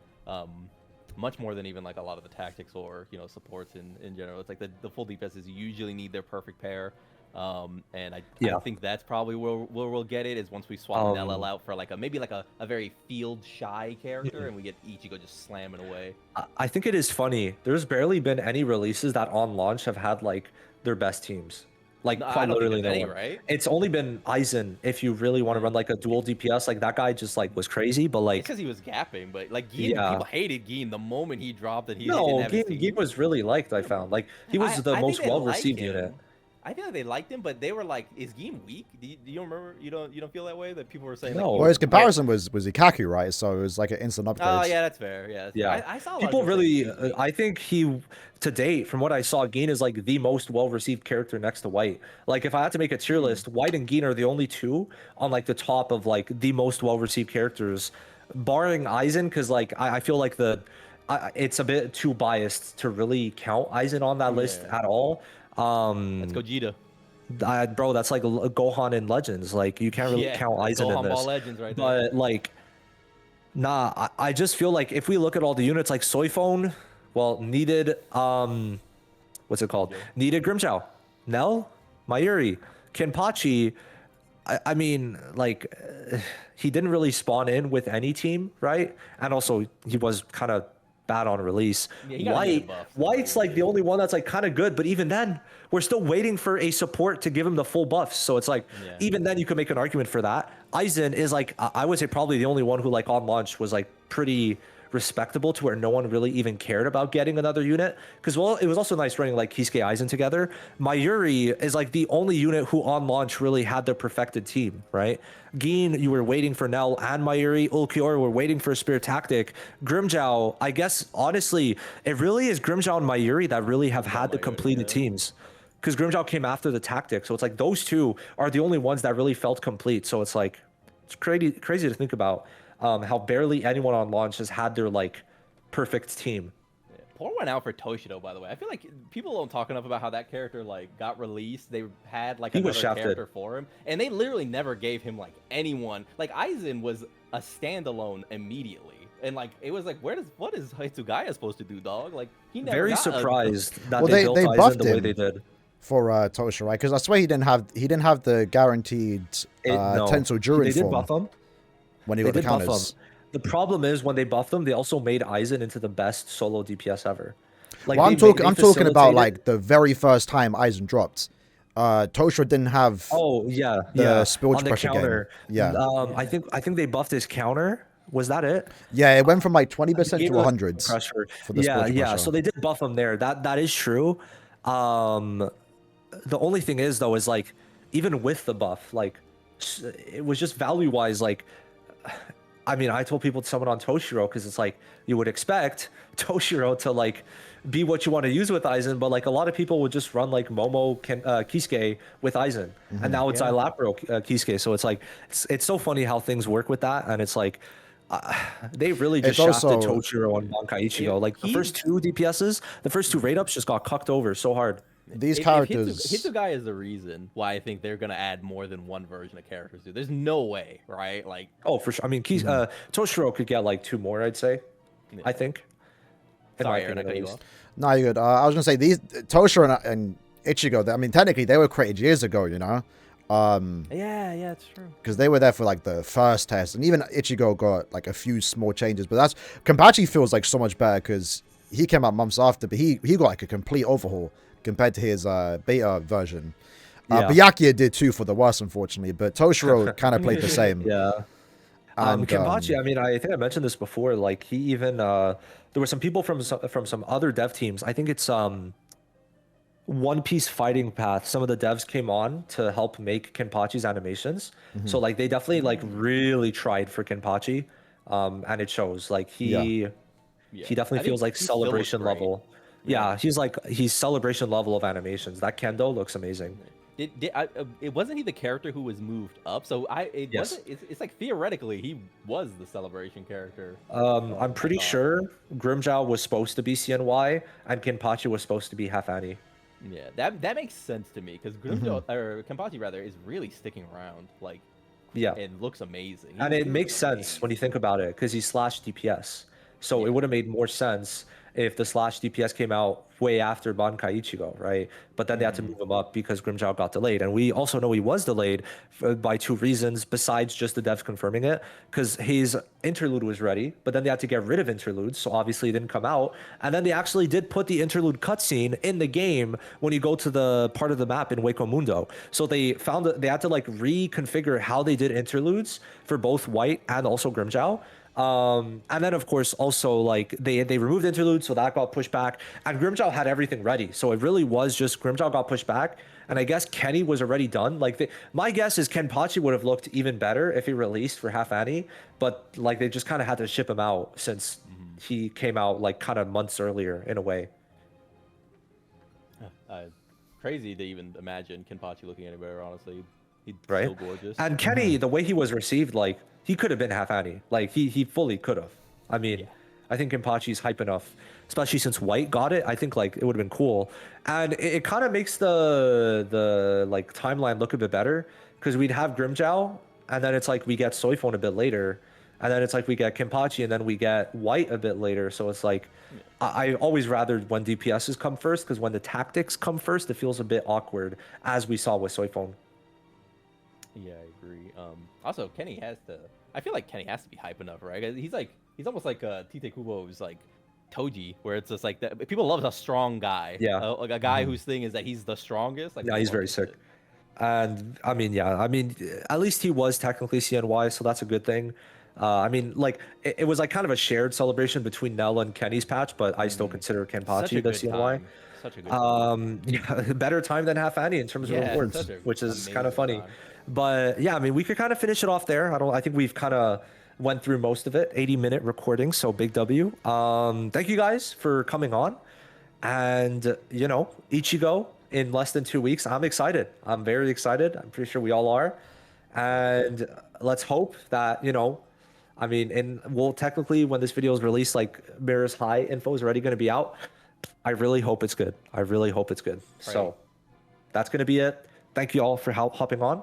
Much more than even like a lot of the tactics or supports in general. It's like the full DPSs usually need their perfect pair. And I think that's probably where we'll get it, is once we swap an LL out for like maybe like a very field shy character, and we get Ichigo just slamming away. I think it is funny. There's barely been any releases that on launch have had like their best teams. Like No, I quite don't think literally there's no any, one. right? It's only been Aizen if you really want to run like a dual DPS. Like that guy just like was crazy, but It's like because he was gapping, but like Gin, Yeah. people hated Gin the moment he dropped and he didn't no, have his Game team. was really liked. I found like he was the I most think they well liked received him. unit. I feel like they liked him, but they were like, "Is Gin weak? Do you remember? You don't feel that way? That people were saying No. like, Well, his comparison was Ikaku, right? So it was like an instant upgrade. oh yeah, that's fair. Yeah, that's Yeah, fair. I saw a lot of people saying really. Gin was weak. I think he, to date, from what I saw, Geen is like the most well-received character next to White. Like, if I had to make a tier list, White and Geen are the only two on like the top of like the most well-received characters, barring Aizen, because like I feel like it's a bit too biased to really count Aizen on that list Yeah. at all. That's Gogeta. Bro, that's like Gohan in Legends. Like, you can't really Yeah, count that's Aizen Gohan in Ball this. Legends right there. But like, nah, I just feel like if we look at all the units, like Soifone, well, needed what's it called? Needed Grimchow, Nell, Mayuri, Kenpachi. I mean, like, he didn't really spawn in with any team, right? And also, he was kind of bad on release. Yeah, he gotta get a buff. White's like the only one that's like kind of good, but even then, we're still waiting for a support to give him the full buffs. So it's like, Yeah. even then, you could make an argument for that. Aizen is like, I would say probably the only one who like on launch was like pretty respectable to where no one really even cared about getting another unit. Because, well, it was also nice running like Kisuke Aizen together. Mayuri is like the only unit who on launch really had the perfected team, right? Geen, you were waiting for Nell and Mayuri. Ulquiorra were waiting for a Spirit Tactic. Grimjow, I guess, honestly, it really is Grimjow and Mayuri that really have had the completed teams. Because Grimjow came after the Tactic. So it's like those two are the only ones that really felt complete. So it's like, it's crazy to think about how barely anyone on launch has had their like perfect team. Pour one out for Toshido, by the way. I feel like people don't talk enough about how that character like got released. They had like He was another shafted. character for him, and they literally never gave him like anyone. Like Aizen was a standalone immediately, and like it was like, what is Hitsugaya supposed to do, dog? Like he never. Very got surprised that Well, they built they Aizen buffed the way him. they did. For Tosha, right? Because I swear he didn't have the guaranteed No, Tensou Jurin they did form buff him. when he They got the did buff counters. him. The problem is when they buffed him, they also made Aizen into the best solo DPS ever. Like Well, they I'm talking about facilitated- like the very first time Aizen dropped. Tosha didn't have Oh yeah, the yeah. spillage On the pressure counter. game. Yeah. I think they buffed his counter. Was that it? Yeah, it went from like 20% Gave to us 100 pressure. for the Yeah, spillage yeah. pressure. So they did buff him there. That is true. The only thing is though is like even with the buff, like it was just value wise like. I mean, I told people to summon on Toshiro because it's like you would expect Toshiro to like be what you want to use with Aizen, but like a lot of people would just run like Momo Kisuke with Aizen, and now it's Ilapro Kisuke. So it's like it's so funny how things work with that, and it's like they really just It's shafted also- Toshiro and Bankai Ichigo. Like the first two DPSs, the first two rate ups just got cucked over so hard. These If characters. Hitsugaya is the reason why I think they're gonna add more than one version of characters. Dude. There's no way, right? Like, Oh, for sure. I mean, Toshiro could get like 2 more, I'd say. Yeah. I think. In sorry, my Aaron, I opinion, cut at you least. off. No, you're good. I was gonna say these Tosha and Ichigo. I mean, technically they were created years ago, you know, Yeah, it's true. because they were there for like the first test, and even Ichigo got like a few small changes. But that's Kenpachi feels like so much better because he came out months after, but he got like a complete overhaul compared to his beta version. Yeah. Byakuya did too, for the worse, unfortunately. But Toshiro kind of played the same. Yeah. And, Kenpachi, I mean, I think I mentioned this before. Like he even there were some people from some other dev teams. I think it's One Piece Fighting Path. Some of the devs came on to help make Kenpachi's animations. So like they definitely like really tried for Kenpachi, and it shows. Like he Yeah. he definitely I think feels like he still looks celebration great. level. Yeah, he's celebration level of animations. That Kendo looks amazing. It wasn't he the character who was moved up? So it Yes. wasn't. It's like theoretically he was the celebration character. I'm pretty thought. sure Grimjow was supposed to be CNY and Kenpachi was supposed to be half Annie. Yeah, that makes sense to me because Grimjo or Kenpachi rather is really sticking around. Like, Yeah. and looks amazing. And He it makes looks sense when you think about it because he's slash DPS. So it would have made more sense if the slash DPS came out way after Bankai Ichigo, right? But then they had to move him up because Grimjow got delayed. And we also know he was delayed by 2 reasons besides just the devs confirming it. Because his interlude was ready, but then they had to get rid of interludes. So obviously it didn't come out. And then they actually did put the interlude cutscene in the game when you go to the part of the map in Hueco Mundo. So they found that they had to like reconfigure how they did interludes for both White and also Grimjow. And then of course also like they removed interlude, so that got pushed back, and Grimjow had everything ready, so it really was just Grimjow got pushed back, and I guess Kenny was already done. Like my guess is Kenpachi would have looked even better if he released for half Annie, but like they just kind of had to ship him out since he came out like kind of months earlier in a way. crazy to even imagine Kenpachi looking any better. Honestly, he's Right. so gorgeous. And Kenny, the way he was received, like he could have been half Annie. Like he fully could have. I mean, I think Kenpachi's hype enough, especially since White got it. I think like it would have been cool, and it kind of makes the like timeline look a bit better because we'd have Grimjow, and then it's like we get Soifone a bit later, and then it's like we get Kenpachi, and then we get White a bit later. So it's like I always rather when DPSs come first because when the tactics come first, it feels a bit awkward, as we saw with Soifone. Yeah, I agree. Also, Kenny has to. I feel like Kenny has to be hype enough, right? 'Cause he's almost like Tite Kubo's like Toji, where it's just like that. People love a strong guy. Yeah. Like a guy whose thing is that he's the strongest. Like Yeah, he's people very love sick. it. And I mean, yeah, I mean, at least he was technically CNY, so that's a good thing. I mean, like it was like kind of a shared celebration between Nell and Kenny's patch, but I still consider Such a Kenpachi the good CNY. time. Such a good time. Yeah, better time than half Annie in terms of Yeah, rewards, such a which is kind amazing of funny. time. But yeah, I mean, we could kind of finish it off there. I think we've kind of went through most of it. 80-minute recording, so big W. Thank you guys for coming on, and you know, Ichigo in less than 2 weeks. I'm excited. I'm very excited. I'm pretty sure we all are, and let's hope that you know. I mean, and well, technically, when this video is released, like Mirror's High info is already going to be out. I really hope it's good. I really hope it's good. Right. So that's going to be it. Thank you all for hopping on.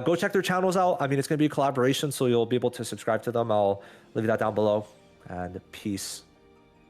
Go check their channels out. I mean, it's going to be a collaboration, so you'll be able to subscribe to them. I'll leave that down below. And peace.